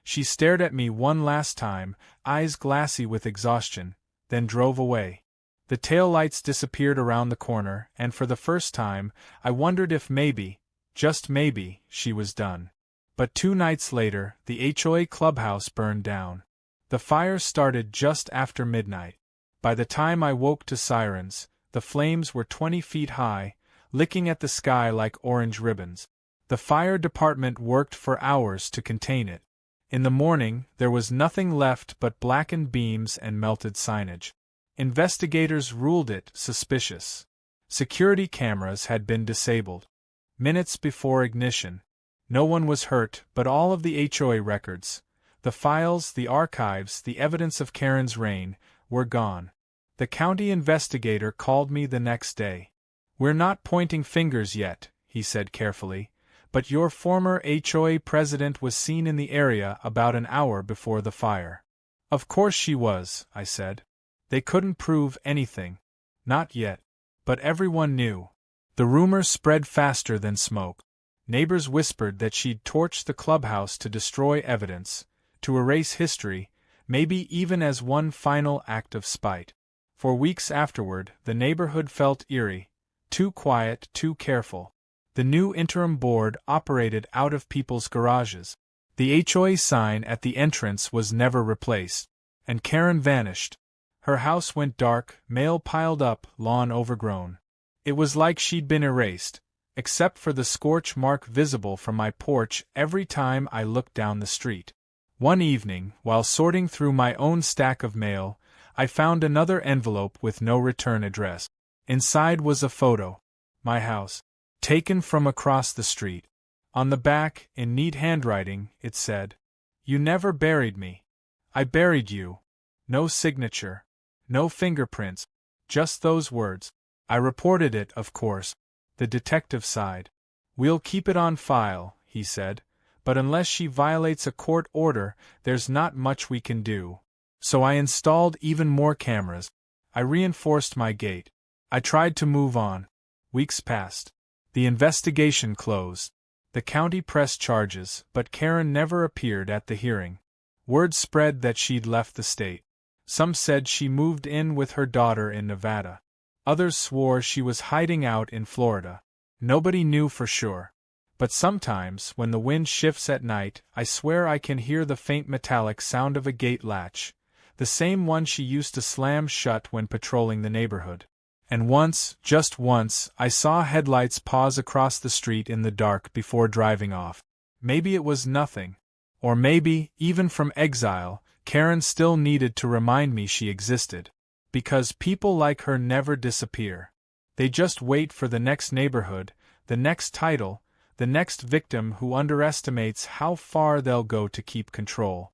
She stared at me one last time, eyes glassy with exhaustion, then drove away. The taillights disappeared around the corner, and for the first time, I wondered if maybe, just maybe, she was done. But 2 nights later, the HOA clubhouse burned down. The fire started just after midnight. By the time I woke to sirens, the flames were 20 feet high, licking at the sky like orange ribbons. The fire department worked for hours to contain it. In the morning, there was nothing left but blackened beams and melted signage. Investigators ruled it suspicious. Security cameras had been disabled. Minutes before ignition, no one was hurt, but all of the HOA records, the files, the archives, the evidence of Karen's reign, were gone. The county investigator called me the next day. "We're not pointing fingers yet," he said carefully, "but your former HOA president was seen in the area about an hour before the fire." "Of course she was," I said. "They couldn't prove anything." "Not yet. But everyone knew." The rumor spread faster than smoke. Neighbors whispered that she'd torched the clubhouse to destroy evidence, to erase history, maybe even as one final act of spite. For weeks afterward, the neighborhood felt eerie, too quiet, too careful. The new interim board operated out of people's garages. The HOA sign at the entrance was never replaced. And Karen vanished. Her house went dark, mail piled up, lawn overgrown. It was like she'd been erased, except for the scorch mark visible from my porch every time I looked down the street. One evening, while sorting through my own stack of mail, I found another envelope with no return address. Inside was a photo. My house. Taken from across the street. On the back, in neat handwriting, it said, "You never buried me. I buried you." No signature. No fingerprints. Just those words. I reported it, of course. The detective sighed. "We'll keep it on file," he said, "but unless she violates a court order, there's not much we can do." So I installed even more cameras. I reinforced my gate. I tried to move on. Weeks passed. The investigation closed. The county pressed charges, but Karen never appeared at the hearing. Word spread that she'd left the state. Some said she moved in with her daughter in Nevada. Others swore she was hiding out in Florida. Nobody knew for sure. But sometimes, when the wind shifts at night, I swear I can hear the faint metallic sound of a gate latch, the same one she used to slam shut when patrolling the neighborhood. And once, just once, I saw headlights pause across the street in the dark before driving off. Maybe it was nothing. Or maybe, even from exile, Karen still needed to remind me she existed. Because people like her never disappear. They just wait for the next neighborhood, the next title, the next victim who underestimates how far they'll go to keep control.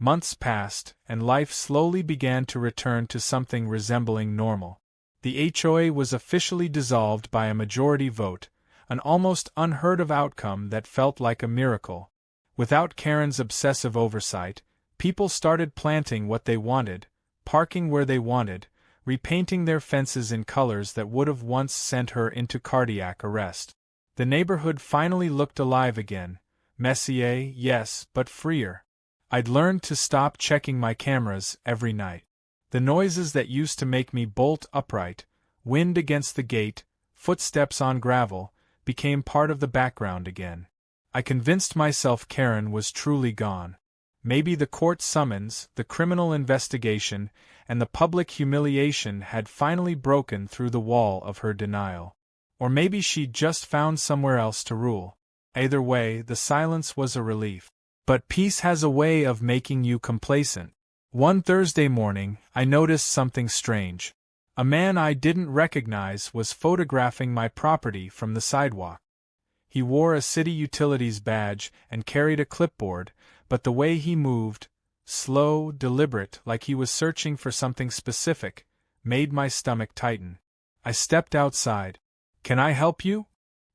Months passed, and life slowly began to return to something resembling normal. The HOA was officially dissolved by a majority vote, an almost unheard-of outcome that felt like a miracle. Without Karen's obsessive oversight, people started planting what they wanted, parking where they wanted, repainting their fences in colors that would have once sent her into cardiac arrest. The neighborhood finally looked alive again. Messier, yes, but freer. I'd learned to stop checking my cameras every night. The noises that used to make me bolt upright, wind against the gate, footsteps on gravel, became part of the background again. I convinced myself Karen was truly gone. Maybe the court summons, the criminal investigation, and the public humiliation had finally broken through the wall of her denial. Or maybe she'd just found somewhere else to rule. Either way, the silence was a relief. But peace has a way of making you complacent. One Thursday morning, I noticed something strange. A man I didn't recognize was photographing my property from the sidewalk. He wore a city utilities badge and carried a clipboard, but the way he moved, slow, deliberate, like he was searching for something specific, made my stomach tighten. I stepped outside. "Can I help you?"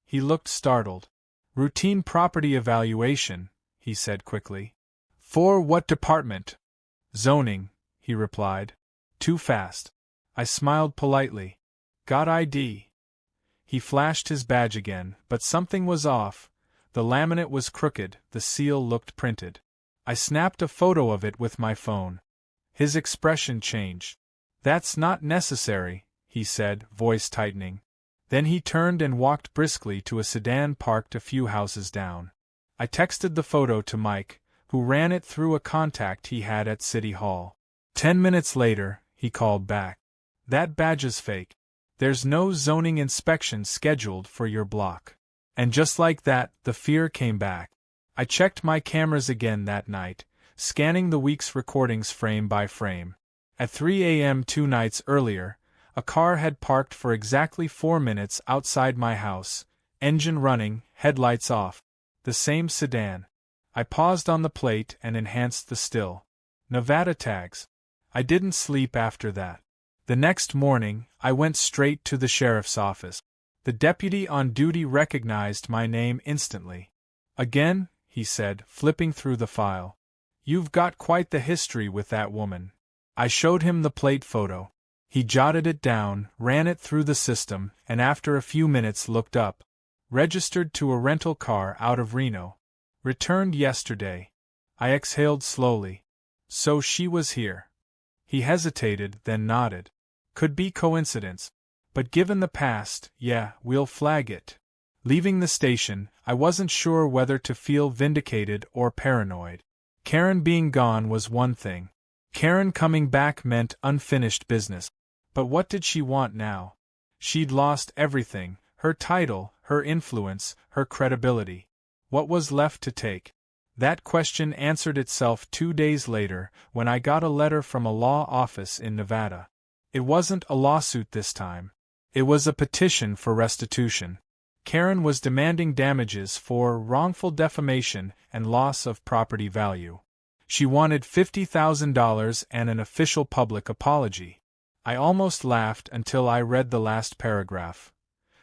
He looked startled. "Routine property evaluation," he said quickly. "For what department?" "Zoning," he replied. "Too fast." I smiled politely. "Got ID?" He flashed his badge again, but something was off. The laminate was crooked, the seal looked printed. I snapped a photo of it with my phone. His expression changed. "That's not necessary," he said, voice tightening. Then he turned and walked briskly to a sedan parked a few houses down. I texted the photo to Mike, who ran it through a contact he had at City Hall. 10 minutes later, he called back. "That badge is fake. There's no zoning inspection scheduled for your block." And just like that, the fear came back. I checked my cameras again that night, scanning the week's recordings frame by frame. At 3 a.m. 2 nights earlier, a car had parked for exactly 4 minutes outside my house, engine running, headlights off. The same sedan. I paused on the plate and enhanced the still. Nevada tags. I didn't sleep after that. The next morning, I went straight to the sheriff's office. The deputy on duty recognized my name instantly. "Again?" he said, flipping through the file. "You've got quite the history with that woman." I showed him the plate photo. He jotted it down, ran it through the system, and after a few minutes looked up. "Registered to a rental car out of Reno. Returned yesterday." I exhaled slowly. So she was here. He hesitated, then nodded. "Could be coincidence. But given the past, yeah, we'll flag it." Leaving the station, I wasn't sure whether to feel vindicated or paranoid. Karen being gone was one thing. Karen coming back meant unfinished business. But what did she want now? She'd lost everything, her title, her influence, her credibility. What was left to take? That question answered itself 2 days later, when I got a letter from a law office in Nevada. It wasn't a lawsuit this time. It was a petition for restitution. Karen was demanding damages for wrongful defamation and loss of property value. She wanted $50,000 and an official public apology. I almost laughed until I read the last paragraph.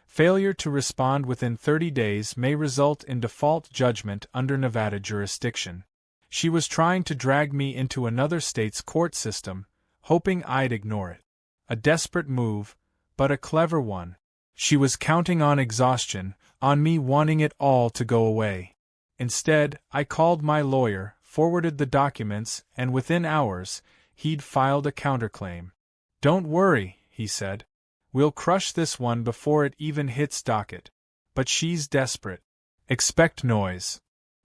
Failure to respond within 30 days may result in default judgment under Nevada jurisdiction. She was trying to drag me into another state's court system, hoping I'd ignore it. A desperate move, but a clever one. She was counting on exhaustion, on me wanting it all to go away. Instead, I called my lawyer, forwarded the documents, and within hours, he'd filed a counterclaim. "Don't worry," he said. "We'll crush this one before it even hits docket." But she's desperate. Expect noise.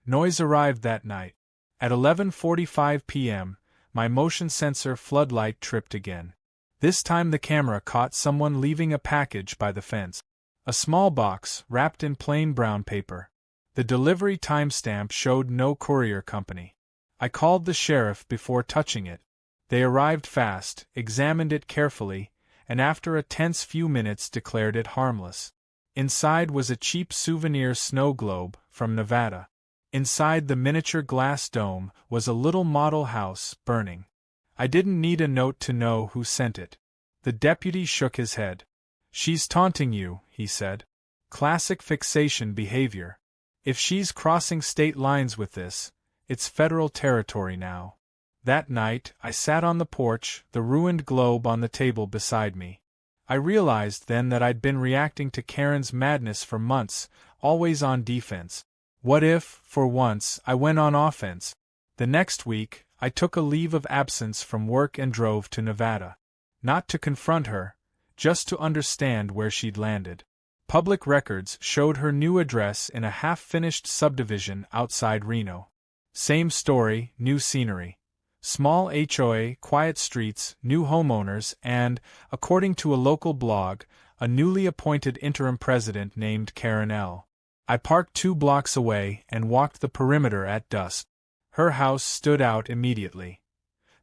Noise arrived that night. At 11:45 p.m., my motion sensor floodlight tripped again. This time the camera caught someone leaving a package by the fence. A small box, wrapped in plain brown paper. The delivery timestamp showed no courier company. I called the sheriff before touching it. They arrived fast, examined it carefully, and after a tense few minutes declared it harmless. Inside was a cheap souvenir snow globe from Nevada. Inside the miniature glass dome was a little model house burning. I didn't need a note to know who sent it. The deputy shook his head. "She's taunting you," he said. "Classic fixation behavior. If she's crossing state lines with this, it's federal territory now." That night, I sat on the porch, the ruined globe on the table beside me. I realized then that I'd been reacting to Karen's madness for months, always on defense. What if, for once, I went on offense? The next week, I took a leave of absence from work and drove to Nevada. Not to confront her, just to understand where she'd landed. Public records showed her new address in a half-finished subdivision outside Reno. Same story, new scenery. Small HOA, quiet streets, new homeowners, and, according to a local blog, a newly appointed interim president named Karen L. I parked 2 blocks away and walked the perimeter at dusk. Her house stood out immediately.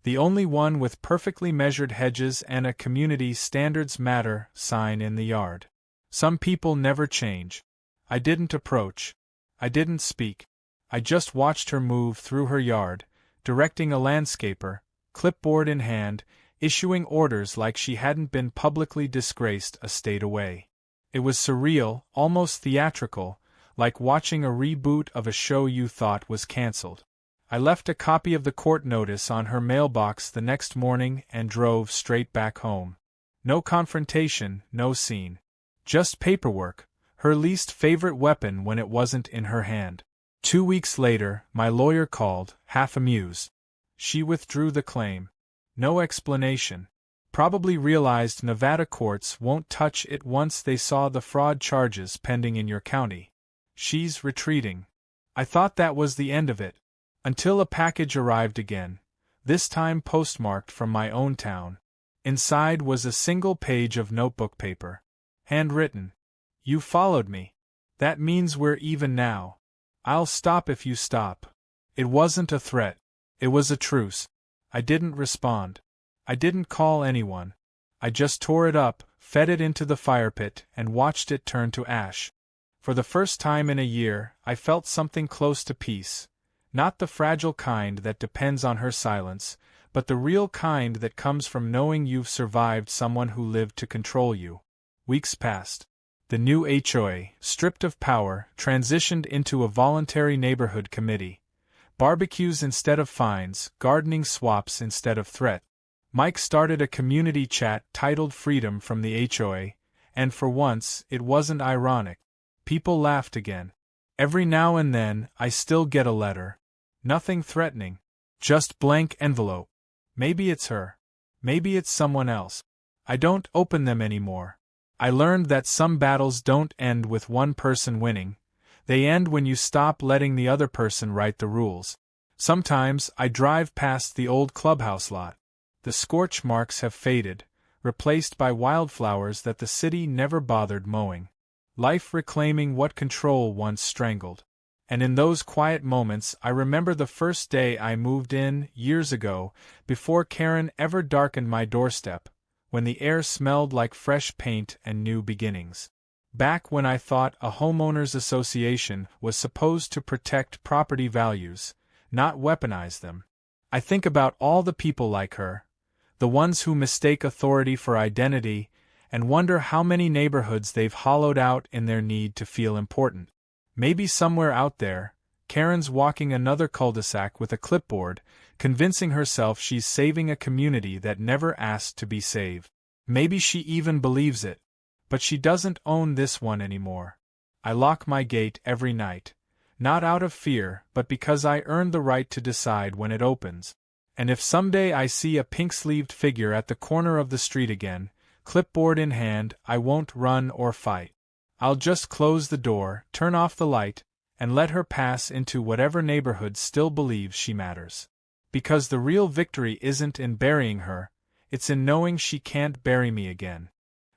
The only one with perfectly measured hedges and a Community Standards Matter sign in the yard. Some people never change. I didn't approach. I didn't speak. I just watched her move through her yard, directing a landscaper, clipboard in hand, issuing orders like she hadn't been publicly disgraced a state away. It was surreal, almost theatrical, like watching a reboot of a show you thought was canceled. I left a copy of the court notice on her mailbox the next morning and drove straight back home. No confrontation, no scene. Just paperwork, her least favorite weapon when it wasn't in her hand. 2 weeks later, my lawyer called, half amused. She withdrew the claim. No explanation. Probably realized Nevada courts won't touch it once they saw the fraud charges pending in your county. She's retreating. I thought that was the end of it. Until a package arrived again, this time postmarked from my own town. Inside was a single page of notebook paper. Handwritten. "You followed me. That means we're even now. I'll stop if you stop. It wasn't a threat. It was a truce. I didn't respond. I didn't call anyone. I just tore it up, fed it into the fire pit, and watched it turn to ash. For the first time in a year, I felt something close to peace. Not the fragile kind that depends on her silence, but the real kind that comes from knowing you've survived someone who lived to control you. Weeks passed. The new HOA, stripped of power, transitioned into a voluntary neighborhood committee. Barbecues instead of fines, gardening swaps instead of threat. Mike started a community chat titled Freedom from the HOA, and for once, it wasn't ironic. People laughed again. Every now and then, I still get a letter. Nothing threatening. Just blank envelope. Maybe it's her. Maybe it's someone else. I don't open them anymore. I learned that some battles don't end with one person winning. They end when you stop letting the other person write the rules. Sometimes I drive past the old clubhouse lot. The scorch marks have faded, replaced by wildflowers that the city never bothered mowing. Life reclaiming what control once strangled. And in those quiet moments I remember the first day I moved in, years ago, before Karen ever darkened my doorstep, when the air smelled like fresh paint and new beginnings. Back when I thought a homeowners association was supposed to protect property values, not weaponize them. I think about all the people like her, the ones who mistake authority for identity, and wonder how many neighborhoods they've hollowed out in their need to feel important. Maybe somewhere out there, Karen's walking another cul-de-sac with a clipboard, convincing herself she's saving a community that never asked to be saved. Maybe she even believes it. But she doesn't own this one anymore. I lock my gate every night. Not out of fear, but because I earned the right to decide when it opens. And if someday I see a pink-sleeved figure at the corner of the street again, clipboard in hand, I won't run or fight. I'll just close the door, turn off the light, and let her pass into whatever neighborhood still believes she matters. Because the real victory isn't in burying her, it's in knowing she can't bury me again.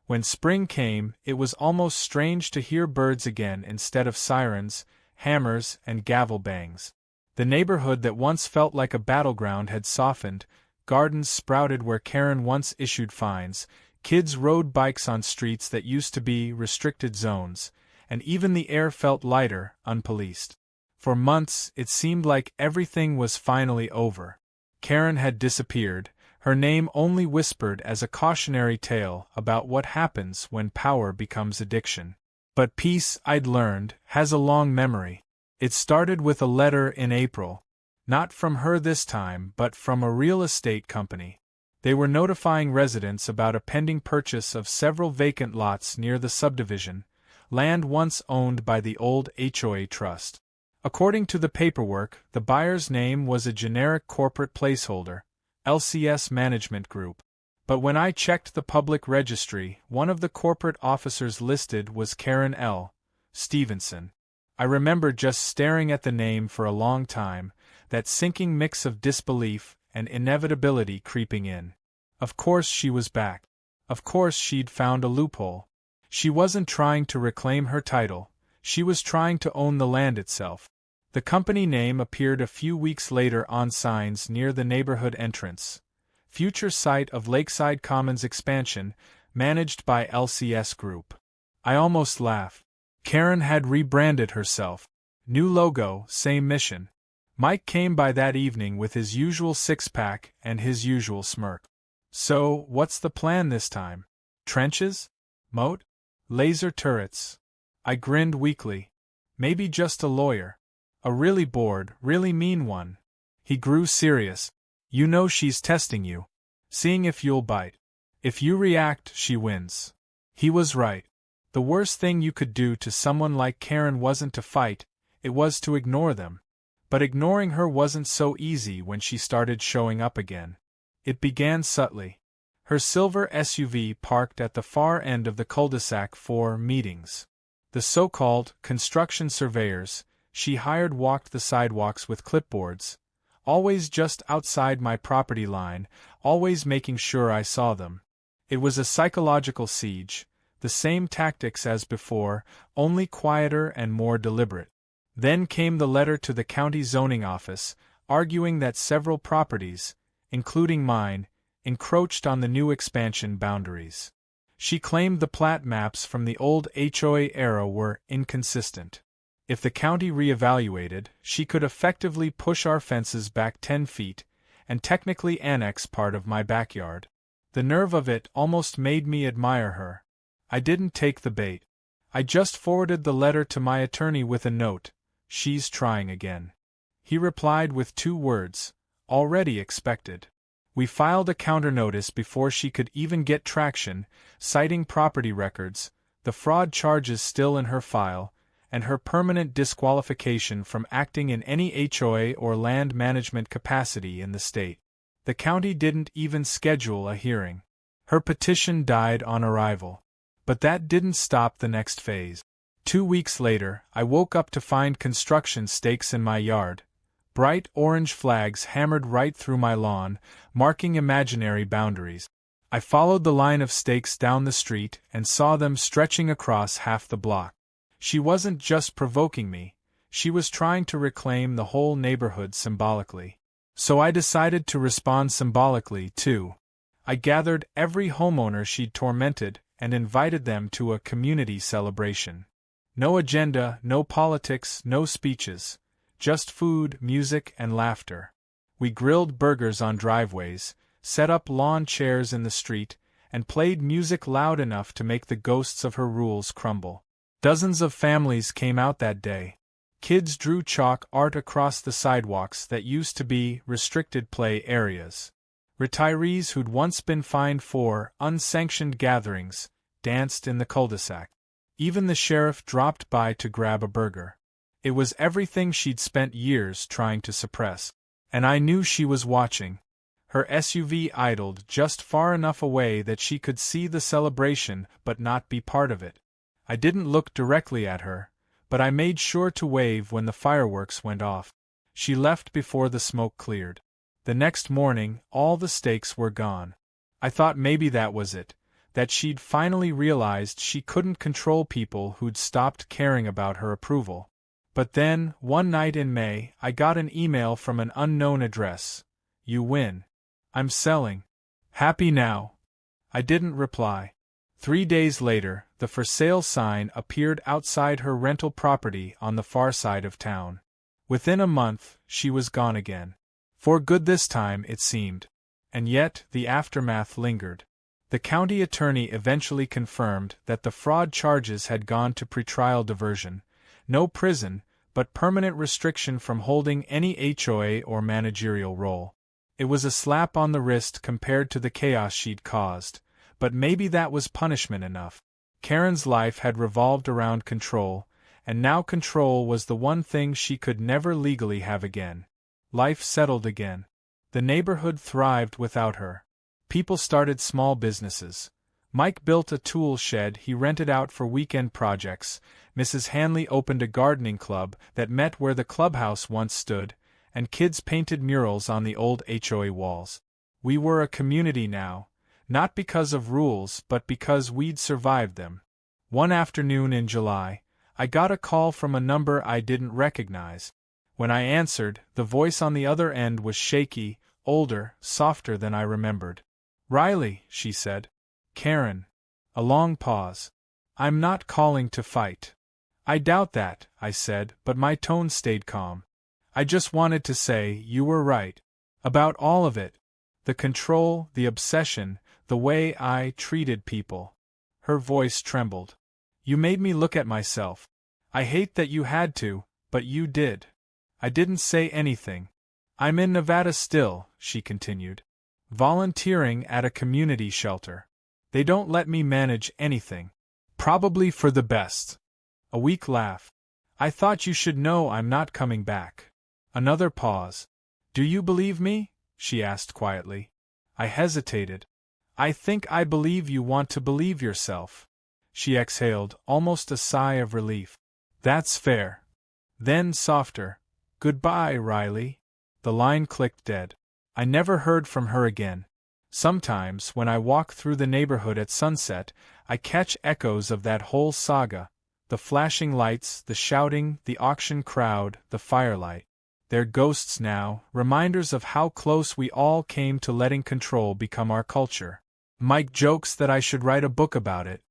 When spring came, it was almost strange to hear birds again instead of sirens, hammers, and gavel bangs. The neighborhood that once felt like a battleground had softened, gardens sprouted where Karen once issued fines, kids rode bikes on streets that used to be restricted zones, and even the air felt lighter, unpoliced. For months, it seemed like everything was finally over. Karen had disappeared, her name only whispered as a cautionary tale about what happens when power becomes addiction. But peace, I'd learned, has a long memory. It started with a letter in April. Not from her this time, but from a real estate company. They were notifying residents about a pending purchase of several vacant lots near the subdivision, land once owned by the old HOA trust. According to the paperwork, the buyer's name was a generic corporate placeholder, LCS Management Group. But when I checked the public registry, one of the corporate officers listed was Karen L. Stevenson. I remember just staring at the name for a long time, that sinking mix of disbelief and inevitability creeping in. Of course she was back. Of course she'd found a loophole. She wasn't trying to reclaim her title, she was trying to own the land itself. The company name appeared a few weeks later on signs near the neighborhood entrance. Future site of Lakeside Commons expansion, managed by LCS Group. I almost laughed. Karen had rebranded herself. New logo, same mission. Mike came by that evening with his usual six-pack and his usual smirk. So, what's the plan this time? Trenches? Moat? Laser turrets? I grinned weakly. Maybe just a lawyer. A really bored, really mean one. He grew serious. You know she's testing you. Seeing if you'll bite. If you react, she wins. He was right. The worst thing you could do to someone like Karen wasn't to fight, it was to ignore them. But ignoring her wasn't so easy when she started showing up again. It began subtly. Her silver SUV parked at the far end of the cul-de-sac for meetings. The so-called construction surveyors she hired walked the sidewalks with clipboards, always just outside my property line, always making sure I saw them. It was a psychological siege. The The same tactics as before, only quieter and more deliberate. Then came the letter to the county zoning office, arguing that several properties, including mine, encroached on the new expansion boundaries. She claimed the plat maps from the old HOA era were inconsistent. If the county reevaluated, she could effectively push our fences back 10 feet, and technically annex part of my backyard. The nerve of it almost made me admire her. I didn't take the bait. I just forwarded the letter to my attorney with a note, "She's trying again." He replied with 2 words, "Already expected." We filed a counter-notice before she could even get traction, citing property records, the fraud charges still in her file, and her permanent disqualification from acting in any HOA or land management capacity in the state. The county didn't even schedule a hearing. Her petition died on arrival. But that didn't stop the next phase. 2 weeks later, I woke up to find construction stakes in my yard. Bright orange flags hammered right through my lawn, marking imaginary boundaries. I followed the line of stakes down the street and saw them stretching across half the block. She wasn't just provoking me, she was trying to reclaim the whole neighborhood symbolically. So I decided to respond symbolically, too. I gathered every homeowner she'd tormented and invited them to a community celebration. No agenda, no politics, no speeches. Just food, music, and laughter. We grilled burgers on driveways, set up lawn chairs in the street, and played music loud enough to make the ghosts of her rules crumble. Dozens of families came out that day. Kids drew chalk art across the sidewalks that used to be restricted play areas. Retirees who'd once been fined for unsanctioned gatherings danced in the cul-de-sac. Even the sheriff dropped by to grab a burger. It was everything she'd spent years trying to suppress. And I knew she was watching. Her SUV idled just far enough away that she could see the celebration but not be part of it. I didn't look directly at her, but I made sure to wave when the fireworks went off. She left before the smoke cleared. The next morning, all the stakes were gone. I thought maybe that was it, that she'd finally realized she couldn't control people who'd stopped caring about her approval. But then, one night in May, I got an email from an unknown address. "You win. I'm selling. Happy now." I didn't reply. 3 days later, the for sale sign appeared outside her rental property on the far side of town. Within a month, she was gone again. For good this time, it seemed. And yet, the aftermath lingered. The county attorney eventually confirmed that the fraud charges had gone to pretrial diversion. No prison, but permanent restriction from holding any HOA or managerial role. It was a slap on the wrist compared to the chaos she'd caused, but maybe that was punishment enough. Karen's life had revolved around control, and now control was the one thing she could never legally have again. Life settled again. The neighborhood thrived without her. People started small businesses. Mike built a tool shed he rented out for weekend projects, Mrs. Hanley opened a gardening club that met where the clubhouse once stood, and kids painted murals on the old HOA walls. We were a community now, not because of rules but because we'd survived them. One afternoon in July, I got a call from a number I didn't recognize. When I answered, the voice on the other end was shaky, older, softer than I remembered. "Riley," she said. "Karen." A long pause. "I'm not calling to fight." "I doubt that," I said, but my tone stayed calm. "I just wanted to say you were right. About all of it. The control, the obsession, the way I treated people." Her voice trembled. "You made me look at myself. I hate that you had to, but you did." I didn't say anything. "I'm in Nevada still," she continued. "Volunteering at a community shelter. They don't let me manage anything. Probably for the best." A weak laugh. "I thought you should know I'm not coming back." Another pause. "Do you believe me?" she asked quietly. I hesitated. "I think I believe you want to believe yourself." She exhaled, almost a sigh of relief. "That's fair." Then, softer, "Goodbye, Riley." The line clicked dead. I never heard from her again. Sometimes, when I walk through the neighborhood at sunset, I catch echoes of that whole saga: the flashing lights, the shouting, the auction crowd, the firelight. They're ghosts now, reminders of how close we all came to letting control become our culture. Mike jokes that I should write a book about it.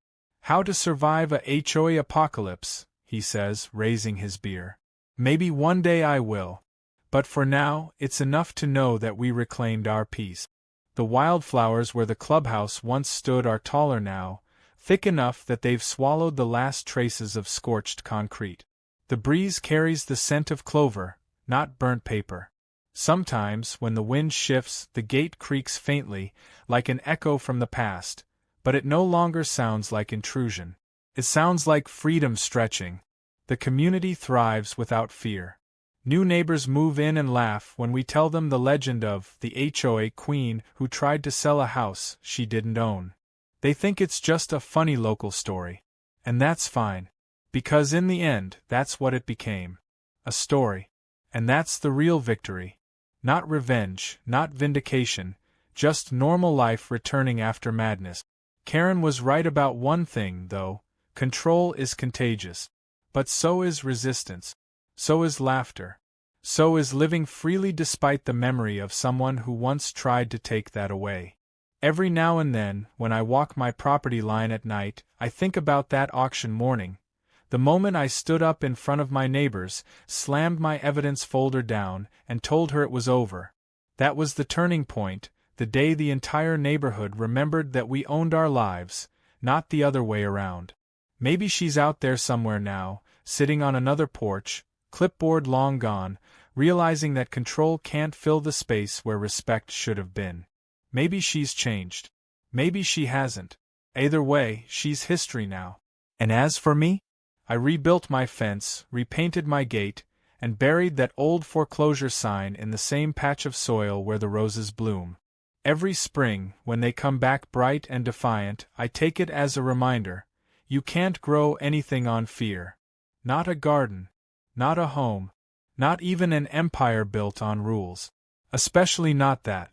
How to Survive a HOA Apocalypse, he says, raising his beer. Maybe one day I will. But for now, it's enough to know that we reclaimed our peace. The wildflowers where the clubhouse once stood are taller now, thick enough that they've swallowed the last traces of scorched concrete. The breeze carries the scent of clover, not burnt paper. Sometimes, when the wind shifts, the gate creaks faintly, like an echo from the past, but it no longer sounds like intrusion. It sounds like freedom stretching. The community thrives without fear. New neighbors move in and laugh when we tell them the legend of the HOA Queen who tried to sell a house she didn't own. They think it's just a funny local story. And that's fine. Because in the end, that's what it became. A story. And that's the real victory. Not revenge, not vindication, just normal life returning after madness. Karen was right about one thing, though: control is contagious. But so is resistance. So is laughter. So is living freely despite the memory of someone who once tried to take that away. Every now and then, when I walk my property line at night, I think about that auction morning. The moment I stood up in front of my neighbors, slammed my evidence folder down, and told her it was over. That was the turning point, the day the entire neighborhood remembered that we owned our lives, not the other way around. Maybe she's out there somewhere now, sitting on another porch, clipboard long gone, realizing that control can't fill the space where respect should have been. Maybe she's changed. Maybe she hasn't. Either way, she's history now. And as for me? I rebuilt my fence, repainted my gate, and buried that old foreclosure sign in the same patch of soil where the roses bloom. Every spring, when they come back bright and defiant, I take it as a reminder: you can't grow anything on fear. Not a garden. Not a home. Not even an empire built on rules. Especially not that.